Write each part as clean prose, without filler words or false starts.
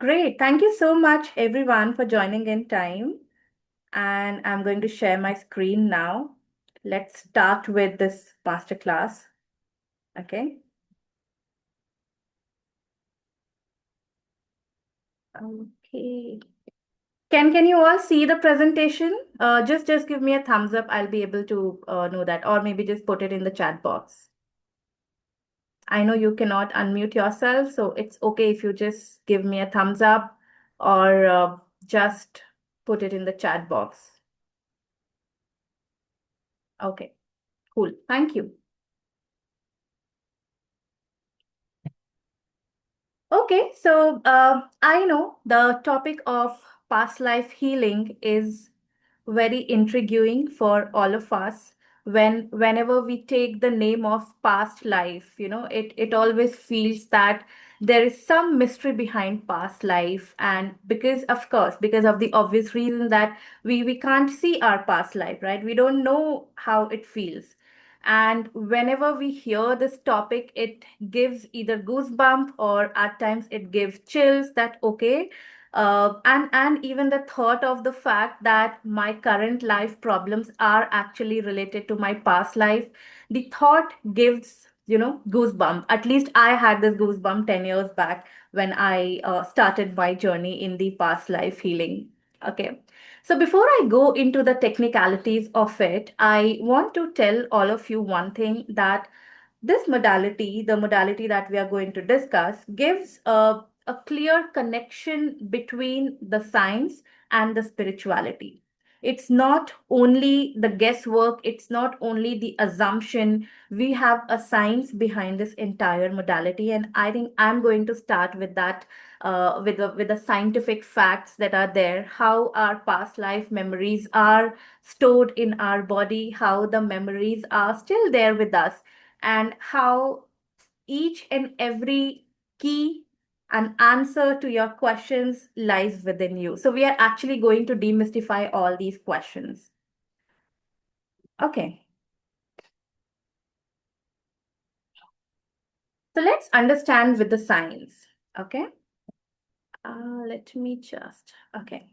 Great. Thank you so much, everyone, for joining in time. And I'm going to share my screen now. Let's start with this masterclass. Okay. Okay. Can you all see the presentation? Just give me a thumbs up. I'll be able to know that, or maybe just put it in the chat box. I know you cannot unmute yourself, so it's okay if you just give me a thumbs up or just put it in the chat box. Okay, cool. Thank you. Okay, so I know the topic of past life healing is very intriguing for all of us. Whenever we take the name of past life, it always feels that there is some mystery behind past life, and because of course, because of the obvious reason that we can't see our past life, right? We don't know how it feels. And whenever we hear this topic, it gives either goosebump or at times it gives chills that okay, and even the thought of the fact that my current life problems are actually related to my past life, the thought gives goosebump. At least I had this goosebump 10 years back when I started my journey in the past life healing. Okay. So before I go into the technicalities of it, I want to tell all of you one thing, that this modality, the modality that we are going to discuss, gives a clear connection between the science and the spirituality. It's not only the guesswork, it's not only the assumption. We have a science behind this entire modality, and I think I'm going to start with that, with the scientific facts that are there, how our past life memories are stored in our body, how the memories are still there with us, and how each and every key and answer to your questions lies within you. So we are actually going to demystify all these questions. Okay. So let's understand with the science. Okay. Let me just, okay.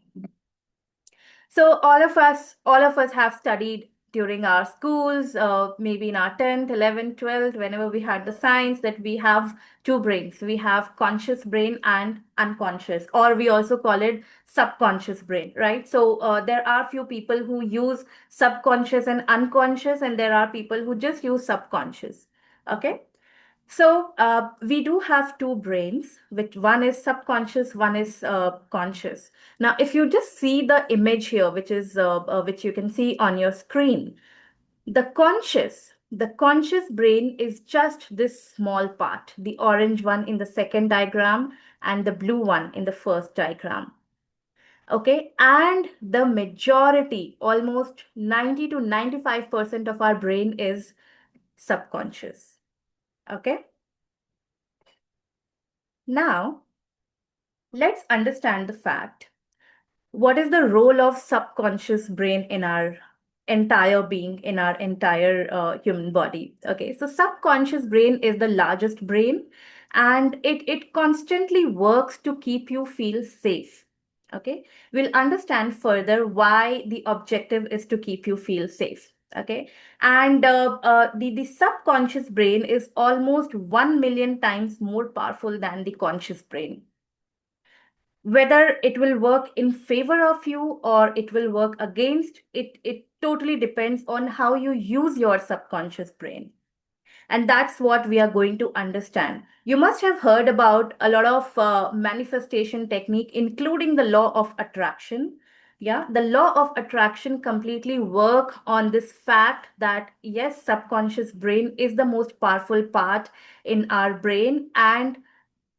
So all of us have studied during our schools, maybe in our 10th, 11th, 12th, whenever we had the science, that we have two brains. We have conscious brain and unconscious, or we also call it subconscious brain, right? So there are few people who use subconscious and unconscious, and there are people who just use subconscious. Okay. So we do have two brains, which one is subconscious, one is conscious. Now, if you just see the image here, which you can see on your screen, the conscious brain is just this small part, the orange one in the second diagram and the blue one in the first diagram. Okay, and the majority, almost 90 to 95% of our brain is subconscious. Okay. Now, let's understand the fact. What is the role of subconscious brain in our entire being, in our entire human body? Okay, so subconscious brain is the largest brain, and it constantly works to keep you feel safe. Okay, we'll understand further why the objective is to keep you feel safe. Okay, and the subconscious brain is almost 1 million times more powerful than the conscious brain. Whether it will work in favor of you or it will work against it totally depends on how you use your subconscious brain. And that's what we are going to understand. You must have heard about a lot of manifestation technique, including the law of attraction. Yeah, the law of attraction completely work on this fact that yes, subconscious brain is the most powerful part in our brain, and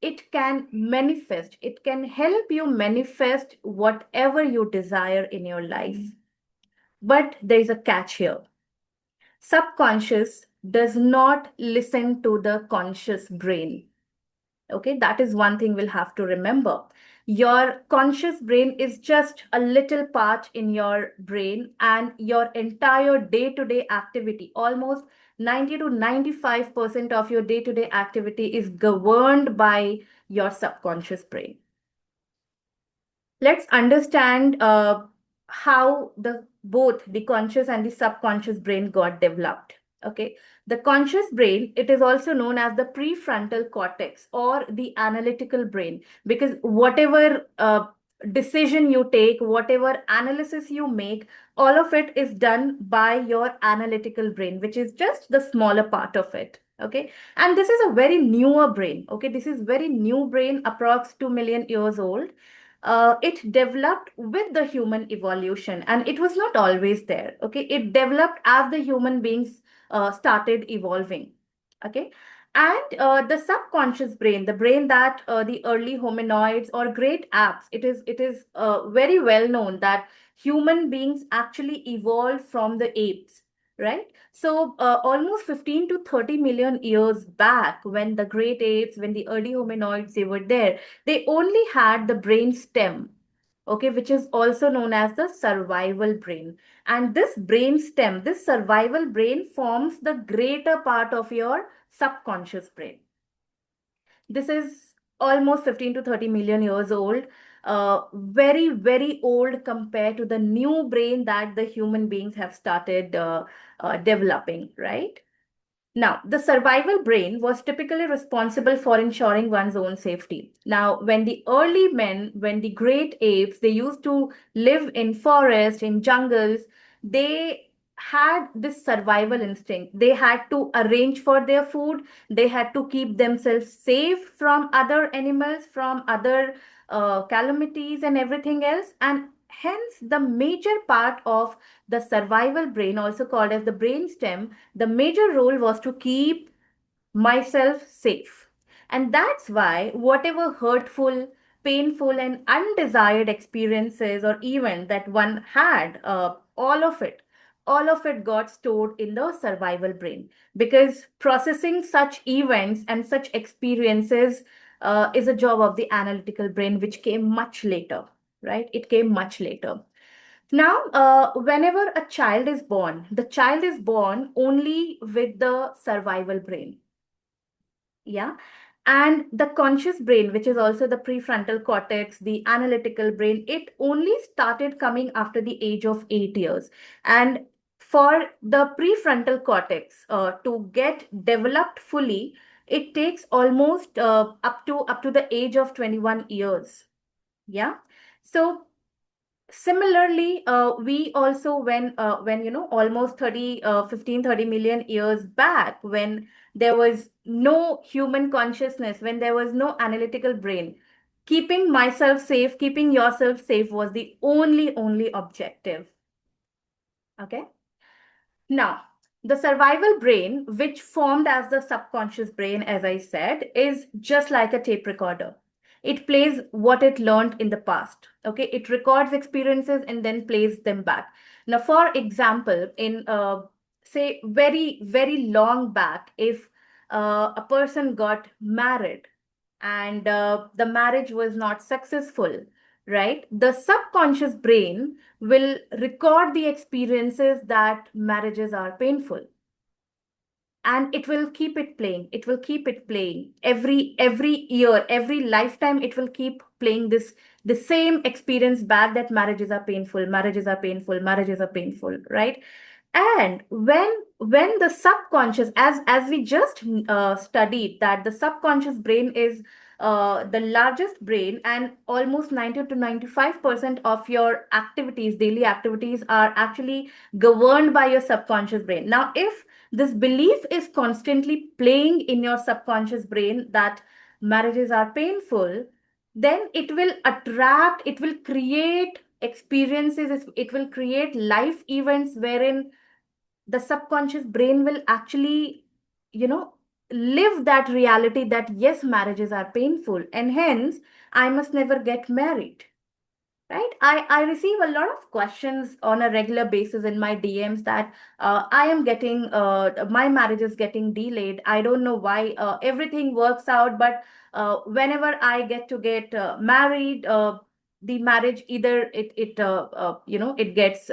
it can manifest, it can help you manifest whatever you desire in your life. But there is a catch here. Subconscious does not listen to the conscious brain. Okay, that is one thing we'll have to remember. Your conscious brain is just a little part in your brain, and your entire day to day activity, almost 90 to 95% of your day to day activity, is governed by your subconscious brain. let's understand how the both the conscious and the subconscious brain got developed. Okay, the conscious brain, it is also known as the prefrontal cortex or the analytical brain, because whatever decision you take, whatever analysis you make, all of it is done by your analytical brain, which is just the smaller part of it. Okay, and this is a very newer brain. Okay, this is very new brain, approx 2 million years old. It developed with the human evolution, and it was not always there. Okay, it developed as the human beings started evolving. Okay, and the subconscious brain, the brain that the early hominoids or great apes, it is very well known that human beings actually evolved from the apes, right? So almost 15 to 30 million years back, when the great apes, when the early hominoids, they were there, they only had the brain stem, okay, which is also known as the survival brain. And this brain stem, this survival brain, forms the greater part of your subconscious brain. This is almost 15 to 30 million years old, very, very old compared to the new brain that the human beings have started developing, right? Now, the survival brain was typically responsible for ensuring one's own safety. Now, when the early men, when the great apes, they used to live in forests, in jungles, they had this survival instinct. They had to arrange for their food. They had to keep themselves safe from other animals, from other calamities and everything else. And hence, the major part of the survival brain, also called as the brain stem, the major role was to keep myself safe. And that's why whatever hurtful, painful, and undesired experiences or event that one had, all of it got stored in the survival brain. Because processing such events and such experiences is a job of the analytical brain, which came much later, right? It came much later. Now, whenever a child is born, the child is born only with the survival brain. Yeah. And the conscious brain, which is also the prefrontal cortex, the analytical brain, it only started coming after the age of 8 years. And for the prefrontal cortex to get developed fully, it takes almost up to the age of 21 years. Yeah. So similarly, we also, when almost 15 30 million years back, when there was no human consciousness, when there was no analytical brain, keeping myself safe, keeping yourself safe was the only objective. Okay. Now, the survival brain, which formed as the subconscious brain, as I said, is just like a tape recorder. It plays what it learned in the past. Okay, it records experiences and then plays them back. Now, for example, in say very, very long back, if a person got married and the marriage was not successful, right? The subconscious brain will record the experiences that marriages are painful, and it will keep it playing, it will keep it playing every year, every lifetime. It will keep playing this, the same experience back, that marriages are painful, marriages are painful, marriages are painful, right? And when the subconscious, as we just studied, that the subconscious brain is the largest brain, and almost 90 to 95% of your activities, daily activities, are actually governed by your subconscious brain. Now, if this belief is constantly playing in your subconscious brain that marriages are painful, then it will attract, it will create experiences, it will create life events wherein the subconscious brain will actually, you know, live that reality that yes, marriages are painful, and hence I must never get married. Right? I receive a lot of questions on a regular basis in my DMs that I am getting, my marriage is getting delayed. I don't know why. Everything works out, but whenever I get married, the marriage either it gets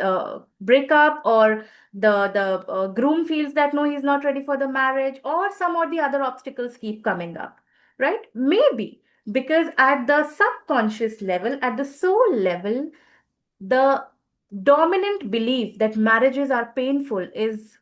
break up, or the groom feels that no, he's not ready for the marriage, or some or the other obstacles keep coming up. Right? Maybe. Because at the subconscious level, at the soul level, the dominant belief that marriages are painful is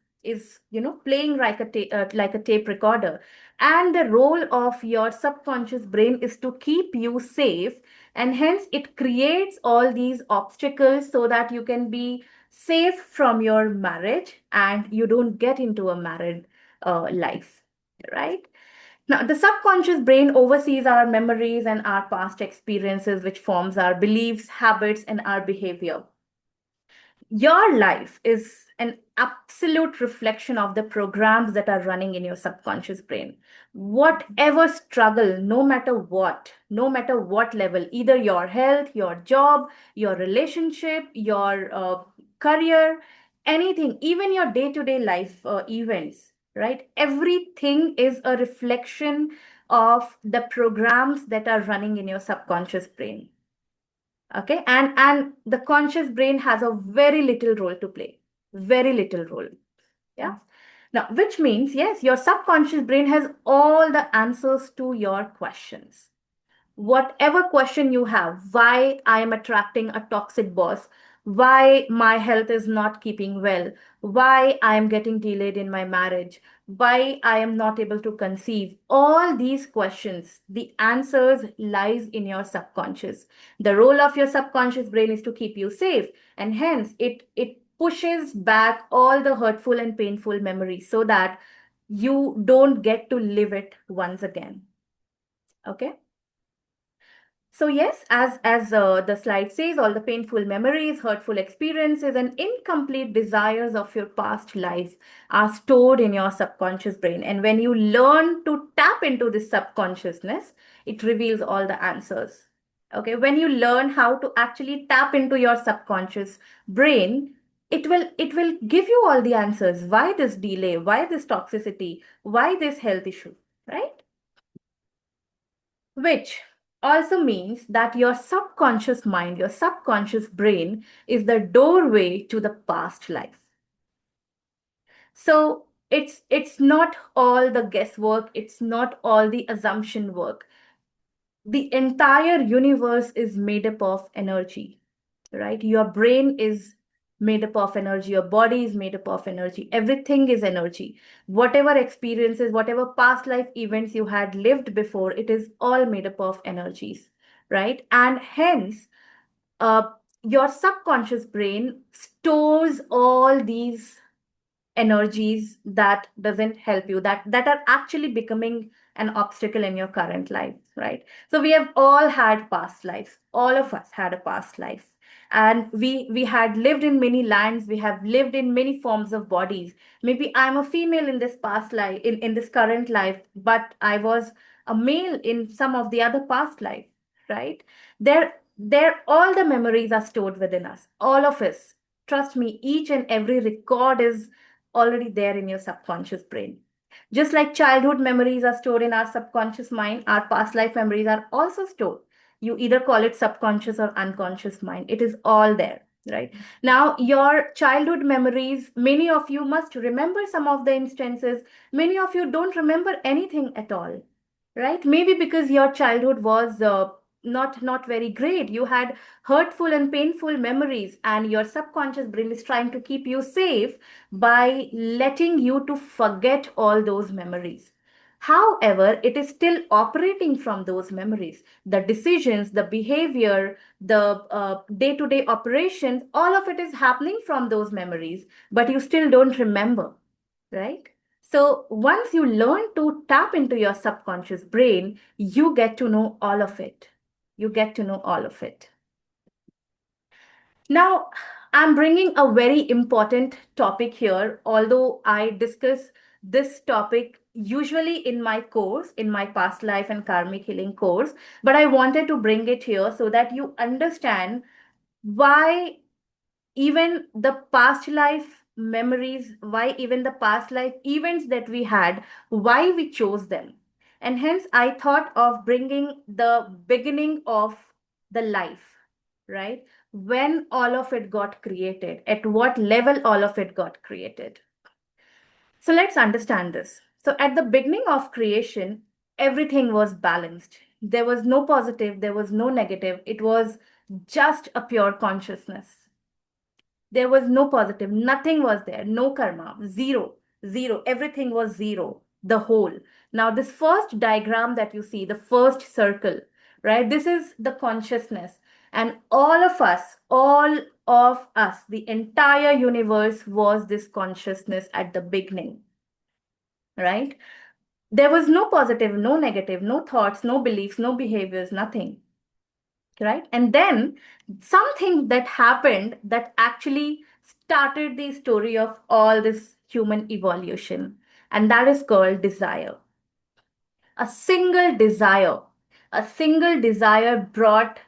playing like a tape recorder, and the role of your subconscious brain is to keep you safe, and hence it creates all these obstacles so that you can be safe from your marriage and you don't get into a married life, right? Now, the subconscious brain oversees our memories and our past experiences, which forms our beliefs, habits, and our behavior. Your life is an absolute reflection of the programs that are running in your subconscious brain. Whatever struggle, no matter what level, either your health, your job, your relationship, your career, anything, even your day to day life events, right? Everything is a reflection of the programs that are running in your subconscious brain. Okay, and the conscious brain has a very little role to play, very little role. Yeah. Now, which means, yes, your subconscious brain has all the answers to your questions. Whatever question you have, why I am attracting a toxic boss, why my health is not keeping well, why I am getting delayed in my marriage, why I am not able to conceive, all these questions, the answers lies in your subconscious. The role of your subconscious brain is to keep you safe, and hence it pushes back all the hurtful and painful memories so that you don't get to live it once again. Okay. So yes, as the slide says, all the painful memories, hurtful experiences, and incomplete desires of your past life are stored in your subconscious brain. And when you learn to tap into this subconsciousness, it reveals all the answers. Okay, when you learn how to actually tap into your subconscious brain, it will give you all the answers. Why this delay? Why this toxicity? Why this health issue? Right? Which also means that your subconscious mind, your subconscious brain is the doorway to the past life. So it's not all the guesswork, it's not all the assumption work. The entire universe is made up of energy, right? Your brain is made up of energy, your body is made up of energy, everything is energy. Whatever experiences, whatever past life events you had lived before, it is all made up of energies, right? And hence, uh, your subconscious brain stores all these energies that doesn't help you, that are actually becoming an obstacle in your current life, right? So we have all had past lives, all of us had a past life, and we had lived in many lands, we have lived in many forms of bodies. Maybe I'm a female in this past life, in this current life, but I was a male in some of the other past life, right? There all the memories are stored within us, all of us. Trust me, each and every record is already there in your subconscious brain. Just like childhood memories are stored in our subconscious mind, our past life memories are also stored. You either call it subconscious or unconscious mind. It is all there, right? Now, your childhood memories, many of you must remember some of the instances, many of you don't remember anything at all, right? Maybe because your childhood was not very great. You had hurtful and painful memories, and your subconscious brain is trying to keep you safe by letting you to forget all those memories. However, it is still operating from those memories. The decisions, the behavior, the day-to-day operations, all of it is happening from those memories, but you still don't remember, right? So once you learn to tap into your subconscious brain, you get to know all of it. You get to know all of it. Now, I'm bringing a very important topic here, although I discuss this topic usually in my course, in my past life and karmic healing course, but I wanted to bring it here so that you understand why even the past life memories, why even the past life events that we had, why we chose them. And hence, I thought of bringing the beginning of the life, right? When all of it got created, at what level all of it got created. So let's understand this. So, at the beginning of creation, everything was balanced. There was no positive, there was no negative. It was just a pure consciousness. There was no positive, nothing was there, no karma, zero, zero. Everything was zero, the whole. Now, this first diagram that you see, the first circle, right? This is the consciousness. And all of us, the entire universe was this consciousness at the beginning, right? There was no positive, no negative, no thoughts, no beliefs, no behaviors, nothing, right? And then something that happened that actually started the story of all this human evolution, and that is called desire. A single desire, a single desire brought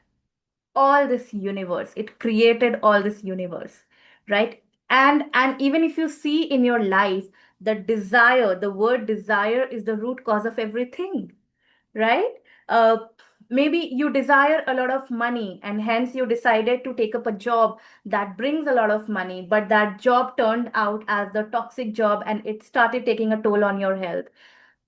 all this universe. It created all this universe, right? And even if you see in your life, the desire, the word desire is the root cause of everything, right? Uh, Maybe you desire a lot of money and hence you decided to take up a job that brings a lot of money, but that job turned out as the toxic job and it started taking a toll on your health.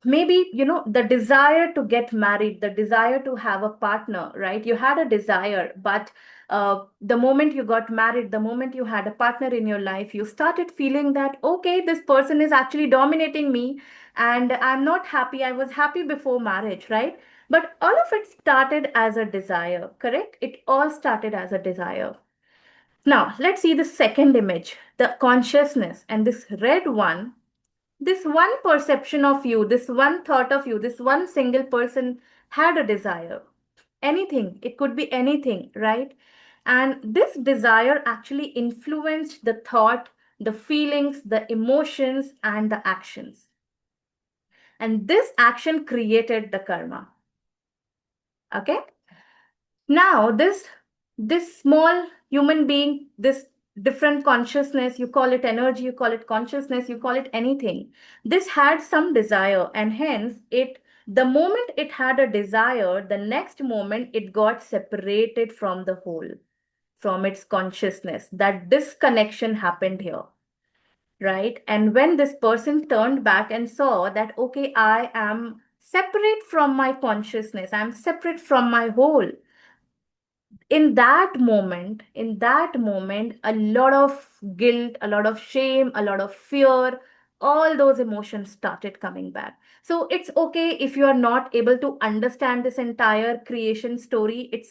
Maybe, the desire to get married, the desire to have a partner, right? You had a desire, but the moment you got married, the moment you had a partner in your life, you started feeling that, okay, this person is actually dominating me and I'm not happy. I was happy before marriage, right? But all of it started as a desire, correct? It all started as a desire. Now, let's see the second image, the consciousness. And this red one, this one perception of you, this one thought of you, this one single person had a desire. Anything, it could be anything, right? And this desire actually influenced the thought, the feelings, the emotions, and the actions. And this action created the karma. Okay? Now, this small human being, this different consciousness, you call it energy, you call it consciousness, you call it anything. This had some desire, and hence the moment it had a desire, the next moment it got separated from the whole, from its consciousness. That disconnection happened here, right? And when this person turned back and saw that, okay, I am separate from my consciousness, I'm separate from my whole, in that moment, a lot of guilt, a lot of shame, a lot of fear, all those emotions started coming back. So it's okay if you are not able to understand this entire creation story.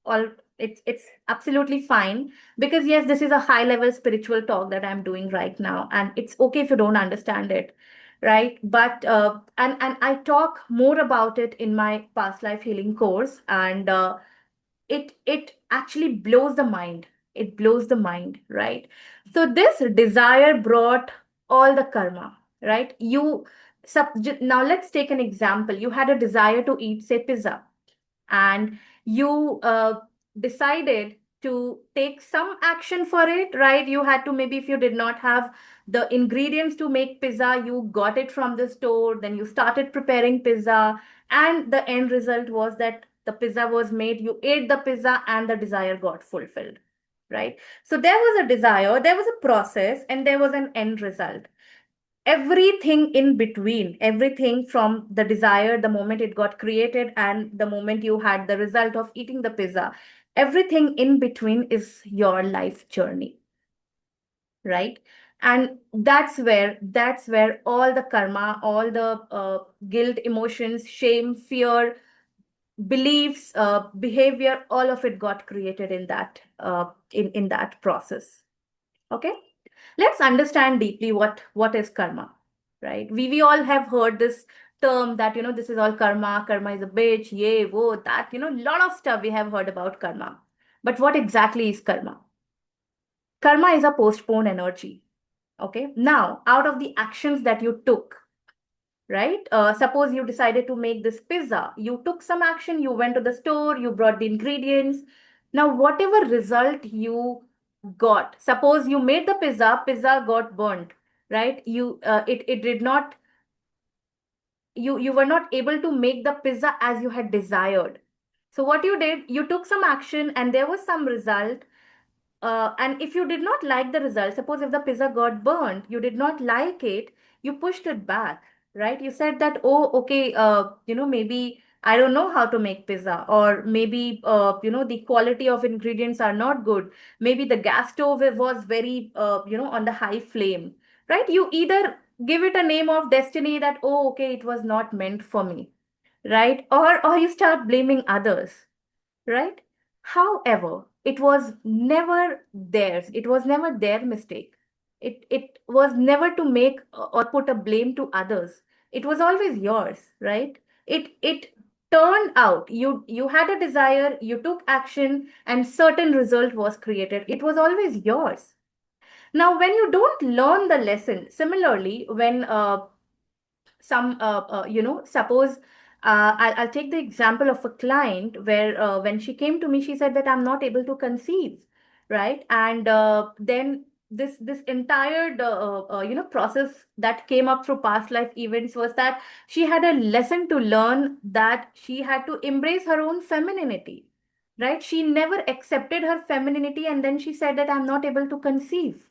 All it's absolutely fine, because yes, this is a high level spiritual talk that I'm doing right now, and it's okay if you don't understand it, right? But and I talk more about it in my past life healing course, and it actually blows the mind. It blows the mind, right? So this desire brought all the karma, right? Now let's take an example. You had a desire to eat, say, pizza, and you decided to take some action for it, right? You had to, maybe if you did not have the ingredients to make pizza, you got it from the store, then you started preparing pizza, and the end result was that the pizza was made, you ate the pizza, and the desire got fulfilled, right? So there was a desire, there was a process, and there was an end result. Everything in between, everything from the desire, the moment it got created, and the moment you had the result of eating the pizza, everything in between is your life journey, right? And that's where all the karma, all the guilt, emotions, shame, fear, beliefs, behavior, all of it got created in that process. Okay, let's understand deeply what is karma, right? We all have heard this term that, this is all karma, karma is a bitch, yay, whoa, that, lot of stuff we have heard about karma. But what exactly is karma? Karma is a postponed energy. Okay, now out of the actions that you took, right? Suppose you decided to make this pizza. You took some action, you went to the store, you brought the ingredients. Now, whatever result you got, suppose you made the pizza got burnt, right? It did not, you were not able to make the pizza as you had desired. So what you did, you took some action and there was some result, and if you did not like the result, suppose if the pizza got burnt, you did not like it, you pushed it back, right? You said that, oh, okay, maybe I don't know how to make pizza, or maybe the quality of ingredients are not good. Maybe the gas stove was very on the high flame, right? You either give it a name of destiny that, oh, okay, it was not meant for me, right? Or you start blaming others, right? However, it was never theirs. It was never their mistake. It was never to make or put a blame to others. It was always yours, right? It turned out, you had a desire, you took action, and certain result was created. It was always yours. Now, when you don't learn the lesson, similarly, when some suppose I'll take the example of a client where when she came to me, she said that I'm not able to conceive, right? And then this entire process that came up through past life events was that she had a lesson to learn, that she had to embrace her own femininity, right? She never accepted her femininity, and then she said that I'm not able to conceive,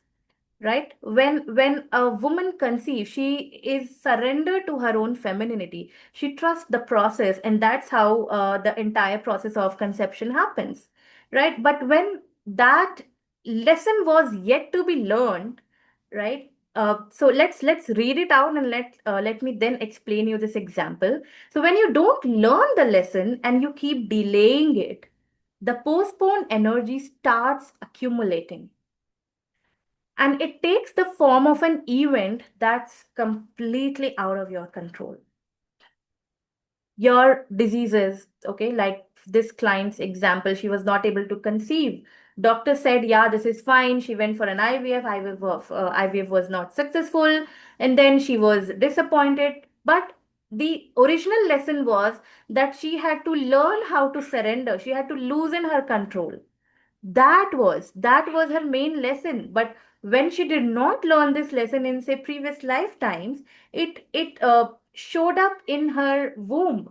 right? When a woman conceives, she is surrendered to her own femininity. She trusts the process, and that's how the entire process of conception happens, right? But when that lesson was yet to be learned, right? So let's read it out, and let me then explain you this example. So when you don't learn the lesson and you keep delaying it, the postponed energy starts accumulating, and it takes the form of an event that's completely out of your control. Your diseases, okay, like this client's example, she was not able to conceive. Doctor said, yeah, this is fine. She went for an IVF was not successful, and then she was disappointed. But the original lesson was that she had to learn how to surrender. She had to loosen her control. That was her main lesson. But when she did not learn this lesson in, say, previous lifetimes, it showed up in her womb,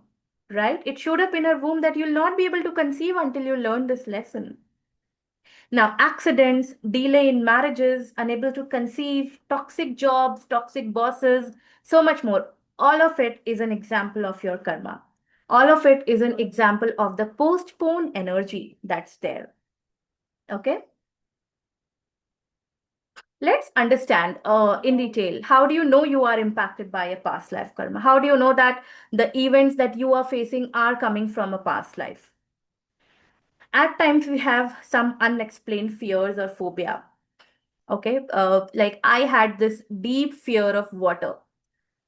right? It showed up in her womb that you'll not be able to conceive until you learn this lesson. Now, accidents, delay in marriages, unable to conceive, toxic jobs, toxic bosses, so much more, all of it is an example of your karma. All of it is an example of the postponed energy that's there. Okay. Let's understand in detail, how do you know you are impacted by a past life karma? How do you know that the events that you are facing are coming from a past life? At times, we have some unexplained fears or phobia. Okay. Like I had this deep fear of water,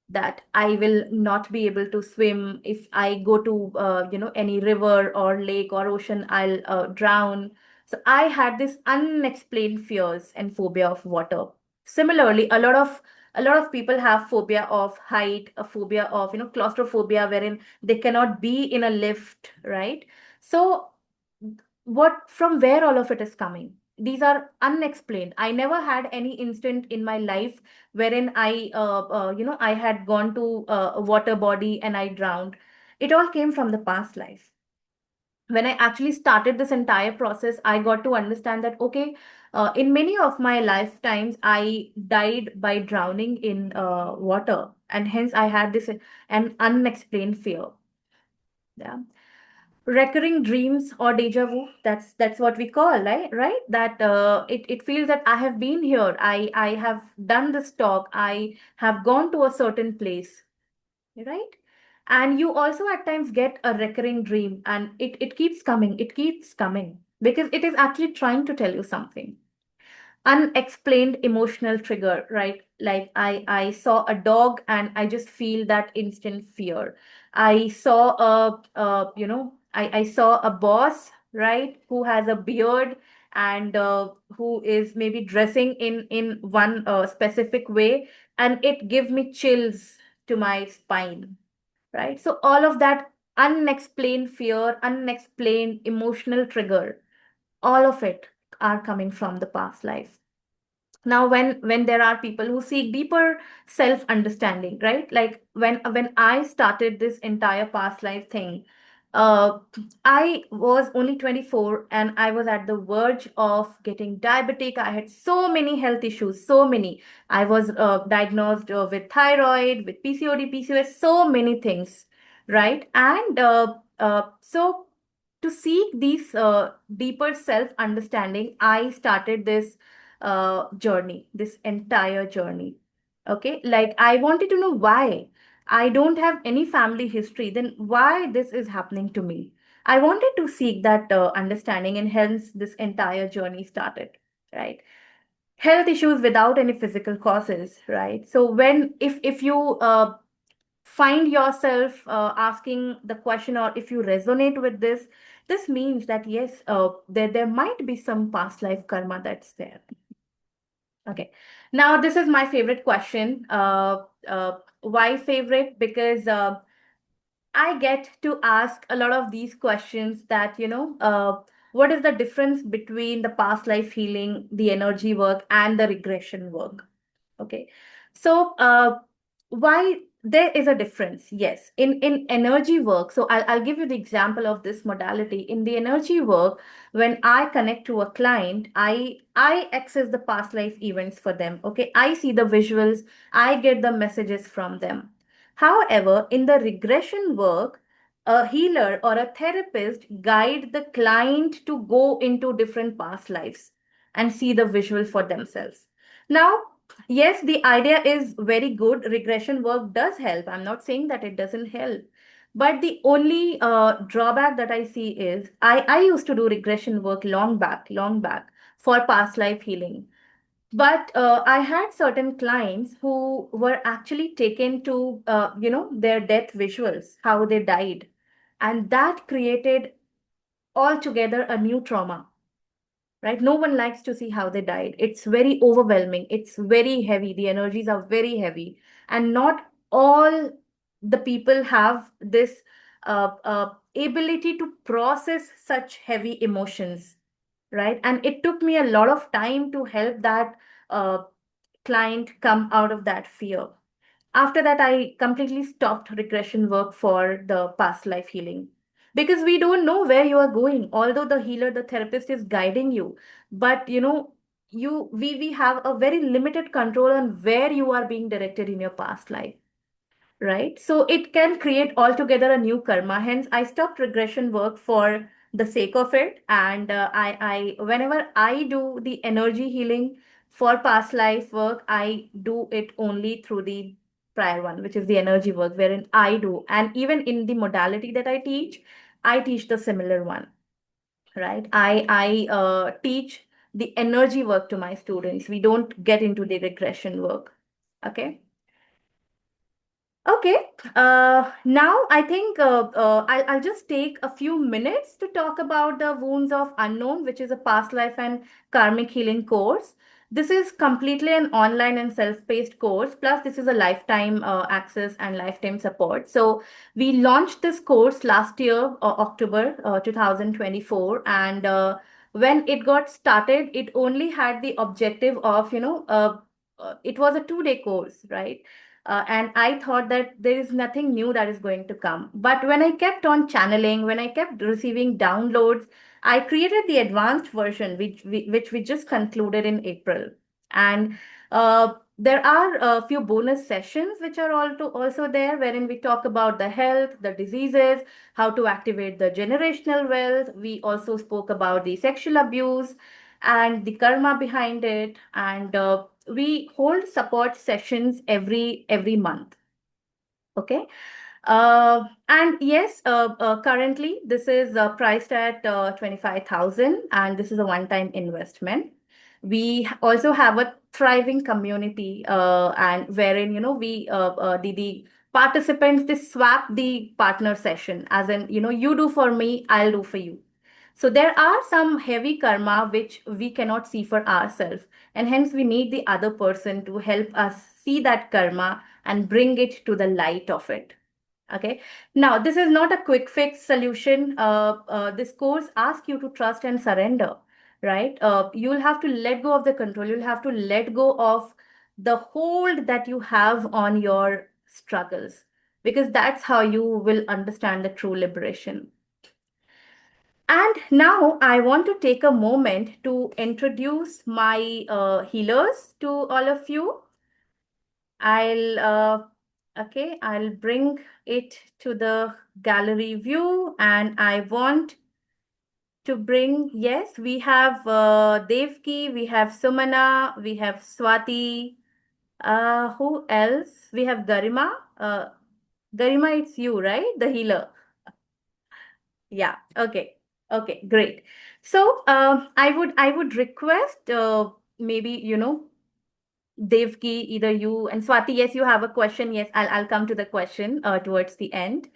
that I will not be able to swim. If I go to any river or lake or ocean, I'll drown. So I had this unexplained fears and phobia of water. Similarly, a lot of people have phobia of height, a phobia of claustrophobia, wherein they cannot be in a lift, right? So what from where all of it is coming? These are unexplained. I never had any instant in my life wherein I had gone to a water body and I drowned. It all came from the past life. When I actually started this entire process, I got to understand that, okay, in many of my lifetimes, I died by drowning in water, and hence I had this an unexplained fear. Yeah. Recurring dreams or deja vu, that's what we call, right? That it feels that I have been here, I have done this talk, I have gone to a certain place, right? And you also at times get a recurring dream, and it keeps coming, it keeps coming, because it is actually trying to tell you something. Unexplained emotional trigger, right? Like I saw a dog and I just feel that instant fear. I saw I saw a boss, right, who has a beard, and who is maybe dressing in one specific way, and it give me chills to my spine, right? So all of that unexplained fear, unexplained emotional trigger, all of it are coming from the past life. Now when there are people who seek deeper self understanding, right? Like when I started this entire past life thing, uh I was only 24, and I was at the verge of getting diabetic. I had so many health issues, so many. I was diagnosed with thyroid, with PCOD, PCOS, so many things, right? And so to seek these deeper self understanding, I started this journey, this entire journey. Okay, like I wanted to know why. I don't have any family history, then why this is happening to me? I wanted to seek that understanding, and hence this entire journey started, right? Health issues without any physical causes, right? So when if you find yourself asking the question, or if you resonate with this, this means that yes, there might be some past life karma that's there. Okay, now this is my favorite question. Why favorite? Because I get to ask a lot of these questions that, what is the difference between the past life healing, the energy work, and the regression work? Okay. So, why there is a difference? Yes, in energy work. So I'll give you the example of this modality. In the energy work, when I connect to a client, I access the past life events for them. Okay, I see the visuals, I get the messages from them. However, in the regression work, a healer or a therapist guide the client to go into different past lives and see the visual for themselves. Now, yes, the idea is very good. Regression work does help. I'm not saying that it doesn't help. But the only drawback that I see is I used to do regression work long back for past life healing. But I had certain clients who were actually taken to, their death visuals, how they died. And that created altogether a new trauma, right? No one likes to see how they died. It's very overwhelming. It's very heavy. The energies are very heavy. And not all the people have this ability to process such heavy emotions, right? And it took me a lot of time to help that uh, client come out of that fear. After that, I completely stopped regression work for the past life healing, because we don't know where you are going. Although the healer, the therapist is guiding you, but we have a very limited control on where you are being directed in your past life, right? So it can create altogether a new karma. Hence, I stopped regression work for the sake of it. And whenever I do the energy healing for past life work, I do it only through the prior one, which is the energy work, wherein I do. And even in the modality that I teach the similar one, right? I teach the energy work to my students. We don't get into the regression work. Okay. Okay, now I think I'll just take a few minutes to talk about the Wounds of Unknown, which is a past life and karmic healing course. This is completely an online and self-paced course, plus this is a lifetime access and lifetime support. So we launched this course last year, October 2024, and when it got started, it only had the objective of, it was a 2-day course, right? And I thought that there is nothing new that is going to come. But when I kept on channeling, when I kept receiving downloads, I created the advanced version, which we just concluded in April. And there are a few bonus sessions which are also there, wherein we talk about the health, the diseases, how to activate the generational wealth. We also spoke about the sexual abuse and the karma behind it. And we hold support sessions every month. Okay. And yes, currently this is priced at 25,000, and this is a one-time investment. We also have a thriving community, and wherein the participants, they swap the partner session, as in, you do for me, I'll do for you. So there are some heavy karma which we cannot see for ourselves, and hence we need the other person to help us see that karma and bring it to the light of it. Okay. Now, this is not a quick fix solution. This course asks you to trust and surrender, right? You'll have to let go of the control. You'll have to let go of the hold that you have on your struggles, because that's how you will understand the true liberation. And now I want to take a moment to introduce my healers to all of you. I'll Okay, I'll bring it to the gallery view, and I want to bring, yes, we have Devki, we have Sumana, we have Swati. Who else? We have Garima. Garima, it's you, right? The healer. Yeah. Okay. Okay. Great. So, I would request, maybe, Devki, either you and Swati. Yes, you have a question. Yes, I'll come to the question towards the end.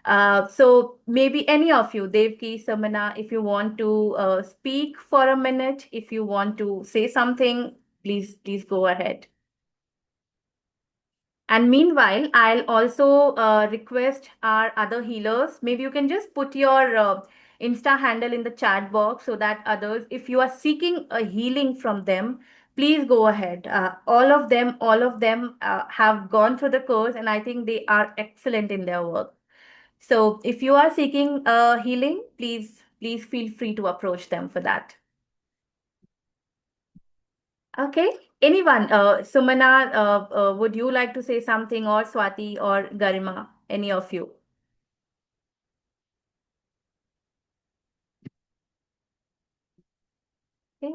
So maybe any of you, Devki, Samana, if you want to speak for a minute, if you want to say something, please go ahead. And meanwhile, I'll also request our other healers. Maybe you can just put your Insta handle in the chat box so that others, if you are seeking a healing from them, please go ahead. All of them have gone through the course, and I think they are excellent in their work. So if you are seeking healing, please feel free to approach them for that. Okay. Anyone, Sumana, would you like to say something, or Swati or Garima? Any of you? Okay.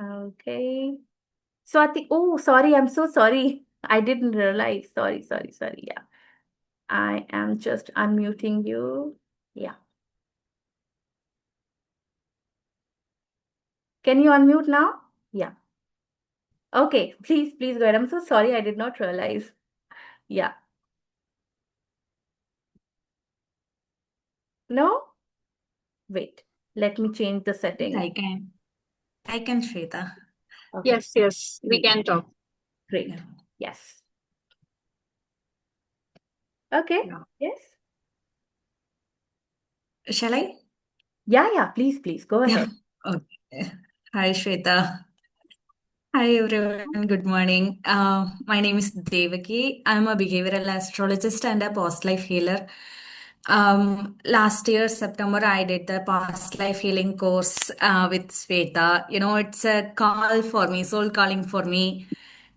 Okay. Swati, oh, sorry, I'm so sorry. I didn't realize. Sorry, sorry, sorry. Yeah. I am just unmuting you. Yeah. Can you unmute now? Yeah. Okay. Please go ahead. I'm so sorry. I did not realize. Yeah. No? Wait. Let me change the Yes, setting. I can. I can, Shweta. Okay. Yes, yes, we can talk. Great. Yeah. Yes. Okay. Yeah. Yes. Shall I? Yeah. Please go Yeah. ahead. Okay. Hi, Shweta. Hi, everyone. Good morning. My name is Devaki. I'm a behavioral astrologist and a past life healer. Last year, September, I did the past life healing course with Shweta. It's a call for me, soul calling for me.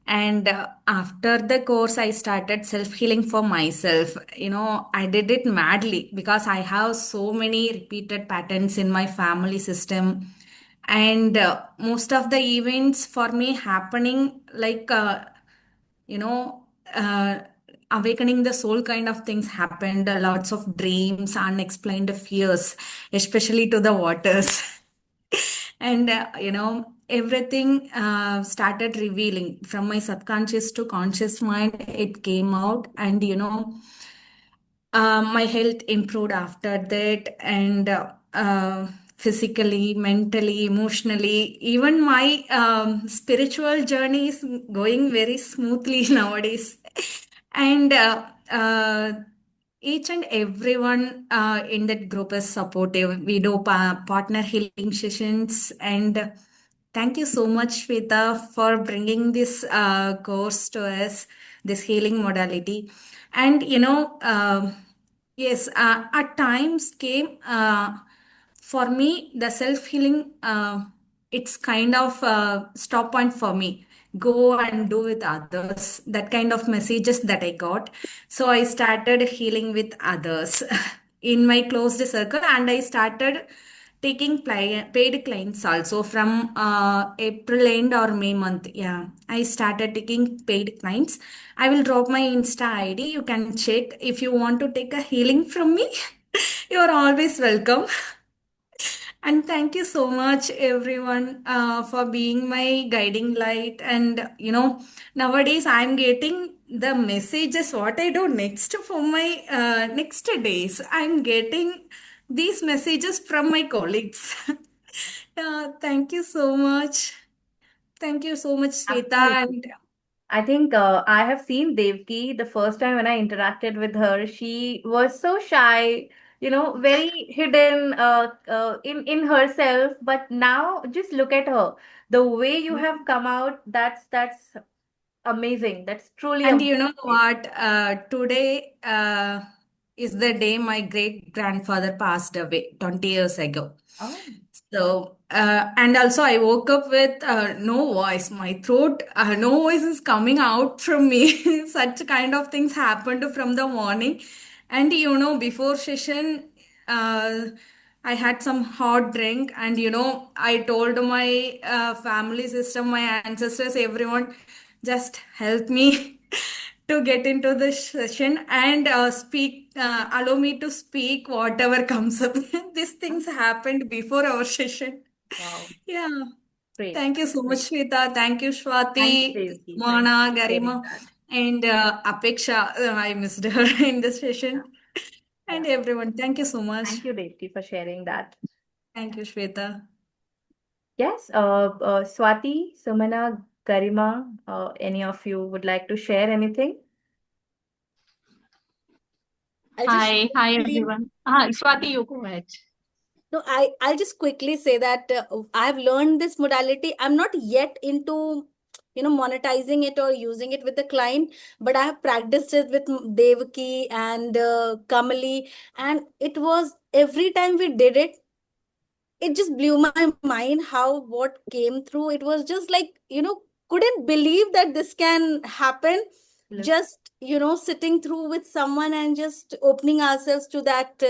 And after the course, I started self healing for myself. I did it madly because I have so many repeated patterns in my family system, and most of the events for me happening like you know uh, awakening the soul kind of things happened. Lots of dreams, unexplained fears, especially to the waters. And everything started revealing from my subconscious to conscious mind. It came out, and my health improved after that, and physically, mentally, emotionally, even my spiritual journey is going very smoothly nowadays. And each and everyone in that group is supportive. We do partner healing sessions, and thank you so much, Shweta, for bringing this course to us, this healing modality. And yes, at times came for me the self healing. It's kind of a stop point for me. Go and do with others. That kind of messages that I got. So I started healing with others in my closed circle, and I started taking paid clients also from April end or May month. Yeah, I started taking paid clients. I will drop my Insta ID. You can check if you want to take a healing from me. You are always welcome. And thank you so much, everyone, for being my guiding light. And nowadays I'm getting the messages what I do next for my next days. I'm getting these messages from my colleagues. Thank you so much. Thank you so much, Sweta. Absolutely. And I think I have seen Devki the first time when I interacted with her. She was so shy, very hidden in herself. But now, just look at her. The way you have come out, that's amazing. That's truly And you know amazing. what? Today is the day my great grandfather passed away 20 years ago. Oh, So And also, I woke up with no voice. My throat, no voice is coming out from me. Such kind of things happened from the morning. And before session, uh, I had some hot drink, and I told my family system, my ancestors, everyone, just help me to get into this session and allow me to speak whatever comes up. These things happened before our session. Wow, Yeah. great, Thank you so much, great. Shweta. Thank you, Thank you, Swati, Devki. Thank you Mona, for sharing Garima, that. and Apeksha. I missed her in this Yeah, session. yeah. And everyone, thank you so much. Thank you, Devki, for sharing that. Thank you, Shweta. Yes, Swati, Sumana, Garima, any of you would like to share anything? I'll just Hi, hi quickly, everyone. Swati, you go ahead. no, I'll just quickly say that I've learned this modality. I'm not yet into, monetizing it or using it with the client, but I have practiced it with Devaki and Kamali, and it was every time we did it, it just blew my mind how what came through. It was just like, couldn't believe that this can happen. Look, Just, sitting through with someone and just opening ourselves to that.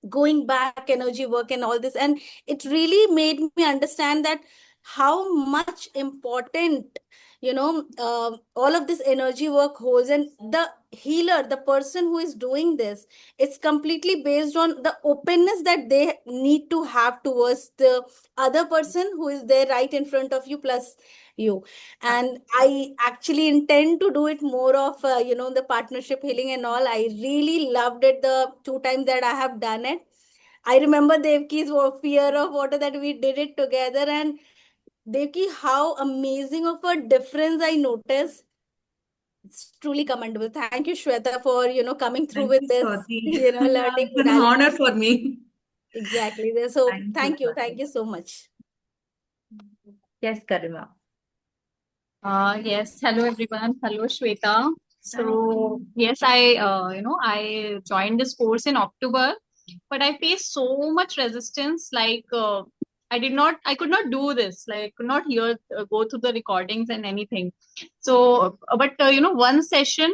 Going back energy work and all this, and it really made me understand that how much important, all of this energy work holds. And the healer, the person who is doing this, it's completely based on the openness that they need to have towards the other person who is there right in front of you, plus you. And I actually intend to do it more of, the partnership healing and all. I really loved it the two times that I have done it. I remember Devki's fear of water that we did it together, and Devki, how amazing of a difference I noticed. It's truly commendable. Thank you, Shweta, for coming through Thank with you, this, Swati. Yeah, learning it's an modality. honor for me. Exactly. So thank you, thank Swati. you so much. Yes, Garima. Yes, hello everyone. Hello Shweta. Hi. So yes, I joined this course in October, but I faced so much resistance. I could not do this. Like, could not hear, go through the recordings and anything. So, but one session,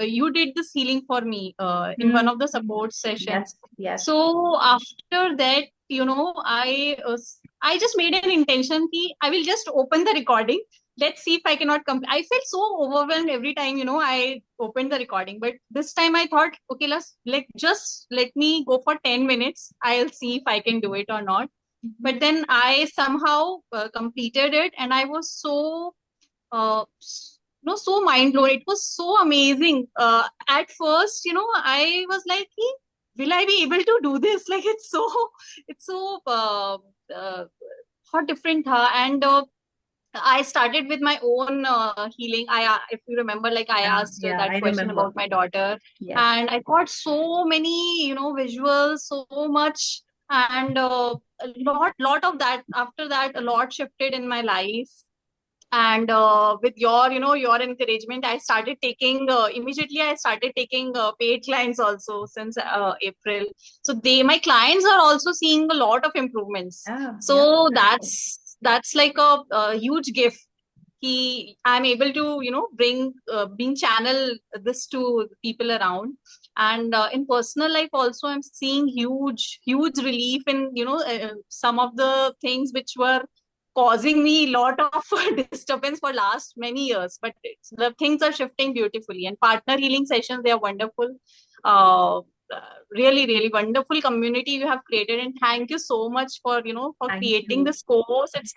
you did this healing for me in one Hmm. of the support Yes, sessions. yes. So after that, I just made an intention that I will just open the recording. Let's see if I cannot complete. I felt so overwhelmed every time, I opened the recording. But this time I thought, okay, just let me go for 10 minutes. I'll see if I can do it or not. But then I somehow completed it, and I was so mind blown. It was so amazing. At first, I was like, will I be able to do this? Like, it's so hot different. And I started with my own healing. If you remember, like I Yeah, asked yeah, that I question remember. about my daughter, Yes. and I got so many, visuals, so much, and lot of that. After that, a lot shifted in my life. And with your encouragement, I started taking immediately. I started taking paid clients also since April. So my clients are also seeing a lot of improvements. Yeah, yeah. So that's like a huge gift. I'm able to bring channel this to people around. And in personal life also, I'm seeing huge relief in some of the things which were causing me a lot of disturbance for last many years. But the things are shifting beautifully, and partner healing sessions, they are wonderful. uh, really wonderful community you have created, and thank you so much for Thank creating you. this course. It's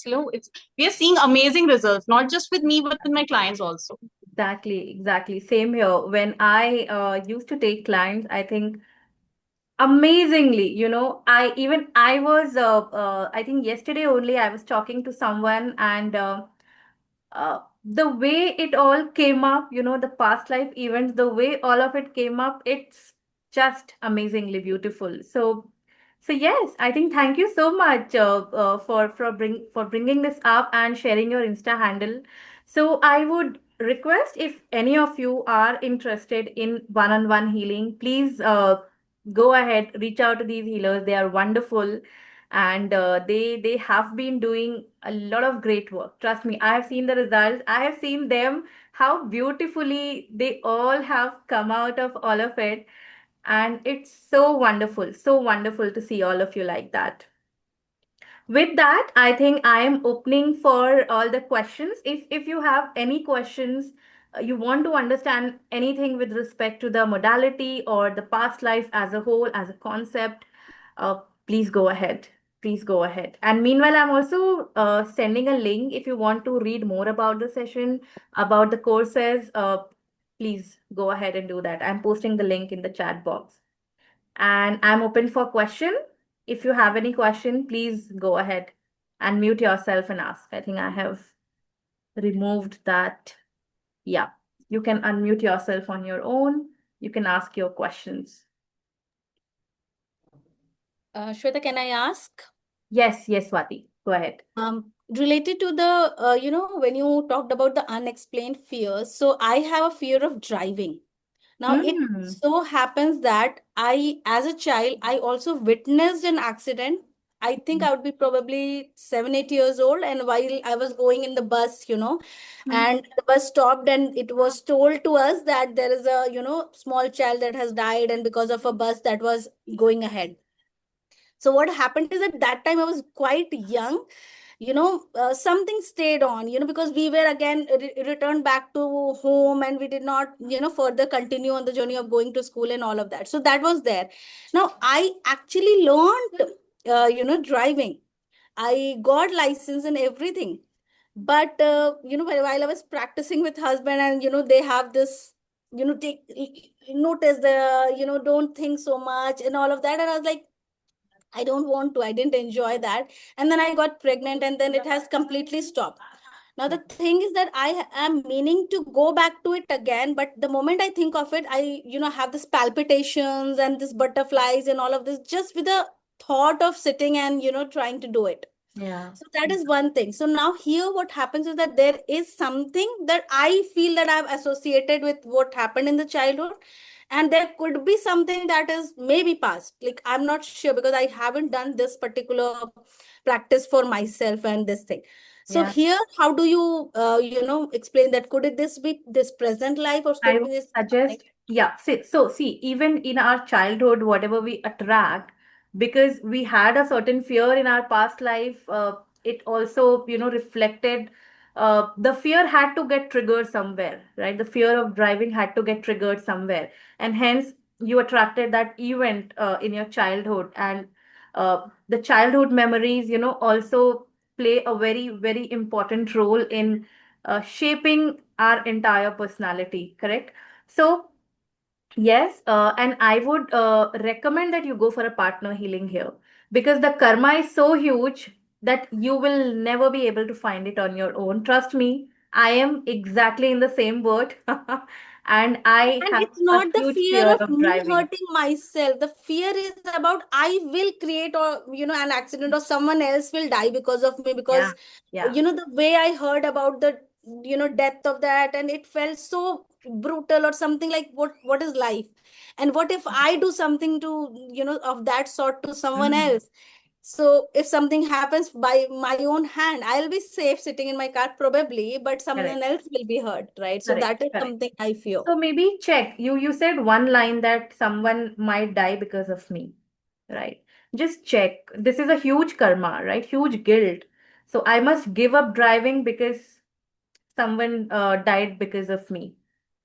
slow. It's We are seeing amazing results, not just with me, but with my clients also. Exactly, exactly. Same here. When I used to take clients, I think amazingly, I was I think yesterday only I was talking to someone, and the way it all came up, the past life events, the way all of it came up, it's just amazingly beautiful. So yes, I think thank you so much for bringing this up and sharing your Insta handle. So I would request, if any of you are interested in one-on-one healing, please go ahead, reach out to these healers. They are wonderful. and they have been doing a lot of great work. Trust me, I have seen the results. I have seen them, how beautifully they all have come out of all of it, and it's so wonderful to see all of you like that. With that, I think I am opening for all the questions. If you have any questions, you want to understand anything with respect to the modality or the past life as a whole, as a concept, uh, please go ahead. Please go ahead. And meanwhile, I'm also sending a link if you want to read more about the session, about the courses. Please go ahead and do that. I'm posting the link in the chat box. And I'm open for question. If you have any question, please go ahead and mute yourself and ask. I think I have removed that. Yeah, you can unmute yourself on your own. You can ask your questions. Shweta, can I ask? Yes, yes, Swati, go ahead. Related to the, when you talked about the unexplained fears, so I have a fear of driving. Now, it Hmm. so happens that as a child, I also witnessed an accident. I think I would be probably 7, 8 years old. And while I was going in the bus, Hmm. and the bus stopped, and it was told to us that there is a, small child that has died, and because of a bus that was going ahead. So what happened is, at that time I was quite young. Something stayed on, because we were again returned back to home, and we did not, further continue on the journey of going to school and all of that. So that was there. Now I actually learned driving. I got license and everything. But while I was practicing with husband, and they have this, take notice the, don't think so much and all of that, and I was like, I don't want to. I didn't enjoy that. And then I got pregnant, and then it has completely stopped. Now, the thing is that I am meaning to go back to it again. But the moment I think of it, I, have this palpitations and this butterflies and all of this, just with the thought of sitting and, trying to do it. Yeah. So that is one thing. So now here what happens is that there is something that I feel that I've associated with what happened in the childhood. And there could be something that is maybe past. Like, I'm not sure, because I haven't done this particular practice for myself and this thing. So Yeah. here, how do you, explain that? Could it this be this present life, or I could would be this something? suggest, yeah. See, even in our childhood, whatever we attract, because we had a certain fear in our past life, it also, reflected. The fear had to get triggered somewhere, right? The fear of driving had to get triggered somewhere, and hence you attracted that event in your childhood, and the childhood memories, also play a very, very important role in shaping our entire personality, correct? So, yes, and I would recommend that you go for a partner healing here, because the karma is so huge that you will never be able to find it on your own. Trust me, I am exactly in the same boat, and I And have it's a not the huge fear fear of of me driving. hurting myself. The fear is about I will create, or an accident, or someone else will die because of me, Yeah, because yeah, the way I heard about the death of that, and it felt so brutal, or something like, what is life, and what if I do something to of that sort to someone mm, else? So if something happens by my own hand, I'll be safe sitting in my car probably, but someone correct, else will be hurt, right? So correct, that is correct. something I fear. So maybe check. You said one line that someone might die because of me, right? Just check. This is a huge karma, right? Huge guilt. So I must give up driving because someone died because of me,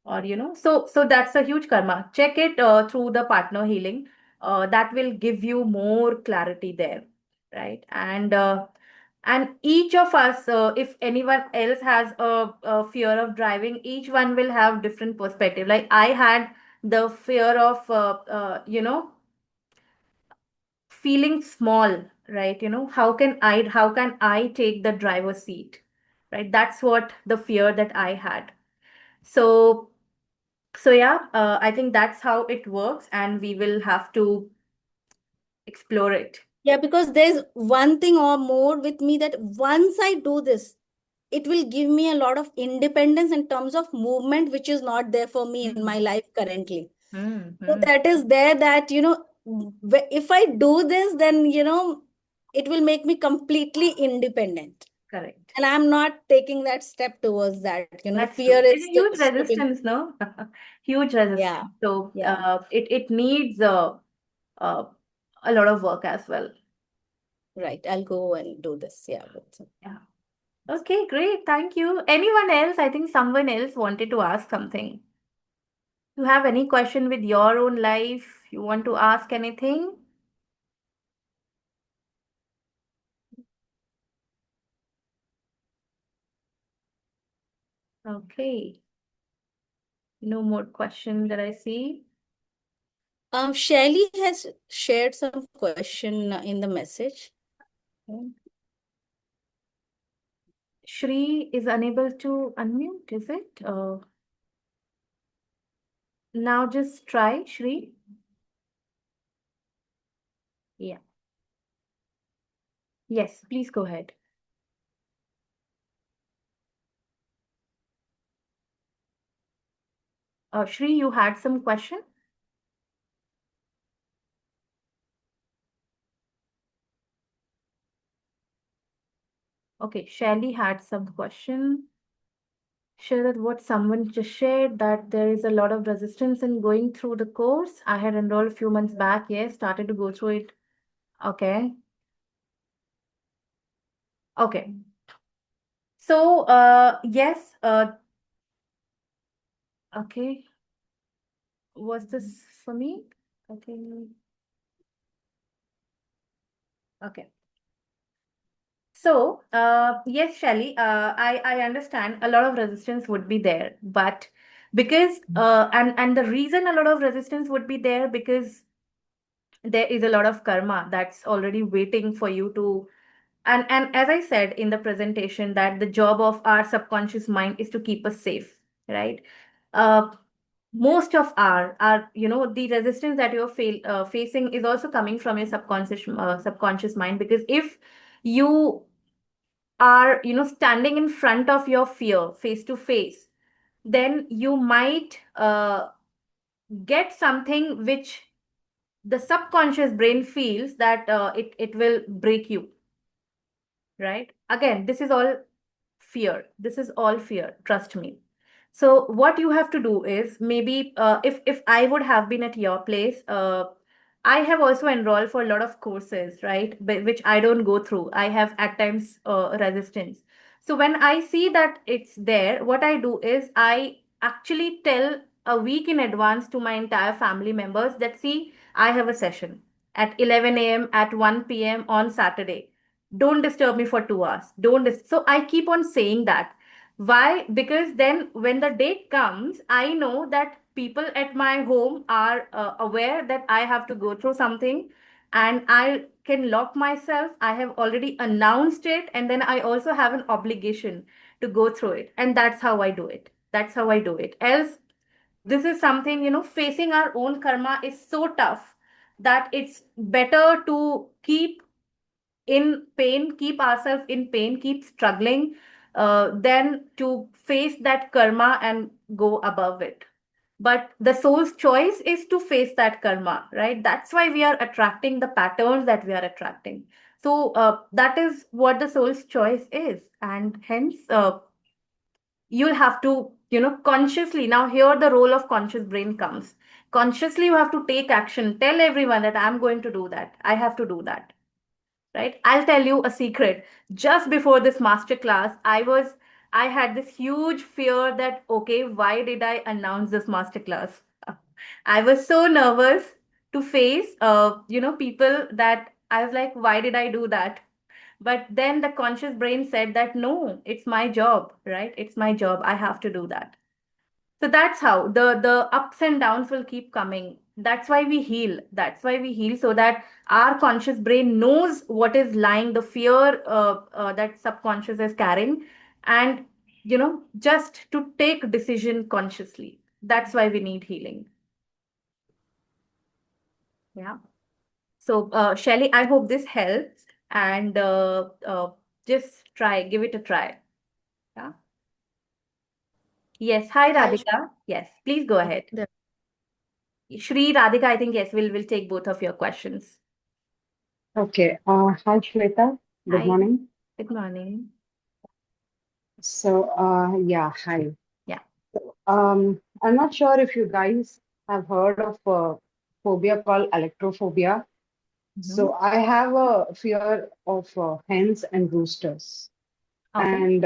or so that's a huge karma. Check it through the partner healing. That will give you more clarity there, right? And each of us, if anyone else has a fear of driving, each one will have different perspective. Like I had the fear of feeling small, right? How can I take the driver's seat, right? That's what the fear that I had. So yeah, I think that's how it works, and we will have to explore it. Yeah, because there's one thing or more with me, that once I do this, it will give me a lot of independence in terms of movement, which is not there for me in Hmm. my life currently. So Hmm. that is there, that, if I do this, then, it will make me completely independent. Correct. And I'm not taking that step towards that. The That's fear true. It's is a still huge stopping. resistance, no? Huge Yeah, resistance. So yeah, it needs uh, a lot of work as well. right. I'll go and do this. Yeah. Yeah. Okay, great. Thank you. Anyone else? I think someone else wanted to ask something. You have any question with your own life? You want to ask anything? Okay. No more questions that I see. Shelly has shared some question in the message. Okay. Shri is unable to unmute, is it? Now just try, Shri. Yeah. Yes, please go ahead. Shri, you had some question? Okay, Shelly had some question. Share that what someone just shared, that there is a lot of resistance in going through the course. I had enrolled a few months back, yes, started to go through it. Okay. Okay. So, yes, okay. Was this for me? Okay. Okay. So, yes, Shelly, I understand a lot of resistance would be there, but because and the reason a lot of resistance would be there because there is a lot of karma that's already waiting for you to, and as I said in the presentation, that the job of our subconscious mind is to keep us safe, right? Uh, most of our the resistance that you're facing is also coming from your subconscious mind, because if you are standing in front of your fear face to face, then you might get something which the subconscious brain feels that it will break you, right? Again, this is all fear. This is all fear, trust me. So what you have to do is, maybe if I would have been at your place, I have also enrolled for a lot of courses, right? But which I don't go through. I have at times resistance. So when I see that it's there, what I do is I actually tell a week in advance to my entire family members that, see, I have a session at 11 a.m., at 1 p.m. on Saturday. Don't disturb me for 2 hours. So I keep on saying that. Why? Because then when the date comes, I know that people at my home are aware that I have to go through something, and I can lock myself. I have already announced it, and then I also have an obligation to go through it. And that's how I do it. That's how I do it. Else, this is something, facing our own karma is so tough that it's better to keep in pain, keep ourselves in pain, keep struggling, than to face that karma and go above it. But the soul's choice is to face that karma, right? That's why we are attracting the patterns that we are attracting. So that is what the soul's choice is. And hence, you'll have to, consciously, now here the role of conscious brain comes. Consciously, you have to take action. Tell everyone that I'm going to do that. I have to do that, right? I'll tell you a secret. Just before this masterclass, I had this huge fear that, okay, why did I announce this masterclass? I was so nervous to face, people, that I was like, why did I do that? But then the conscious brain said that, no, it's my job, right? It's my job. I have to do that. So that's how the ups and downs will keep coming. That's why we heal. That's why we heal, so that our conscious brain knows what is lying, the fear that subconscious is carrying, and just to take decision consciously. That's why we need healing. Yeah. So Shelly, I hope this helps, and just try, give it a try. Yeah. Yes. Hi, Hi. Radhika. Yes, please go ahead. Shri, Radhika, I think, yes, we'll take both of your questions. Okay. Hi, Shweta. Good Hi, morning. good morning. So, yeah, hi. Yeah. I'm not sure if you guys have heard of a phobia called electrophobia. Hmm. So, I have a fear of hens and roosters, Okay. and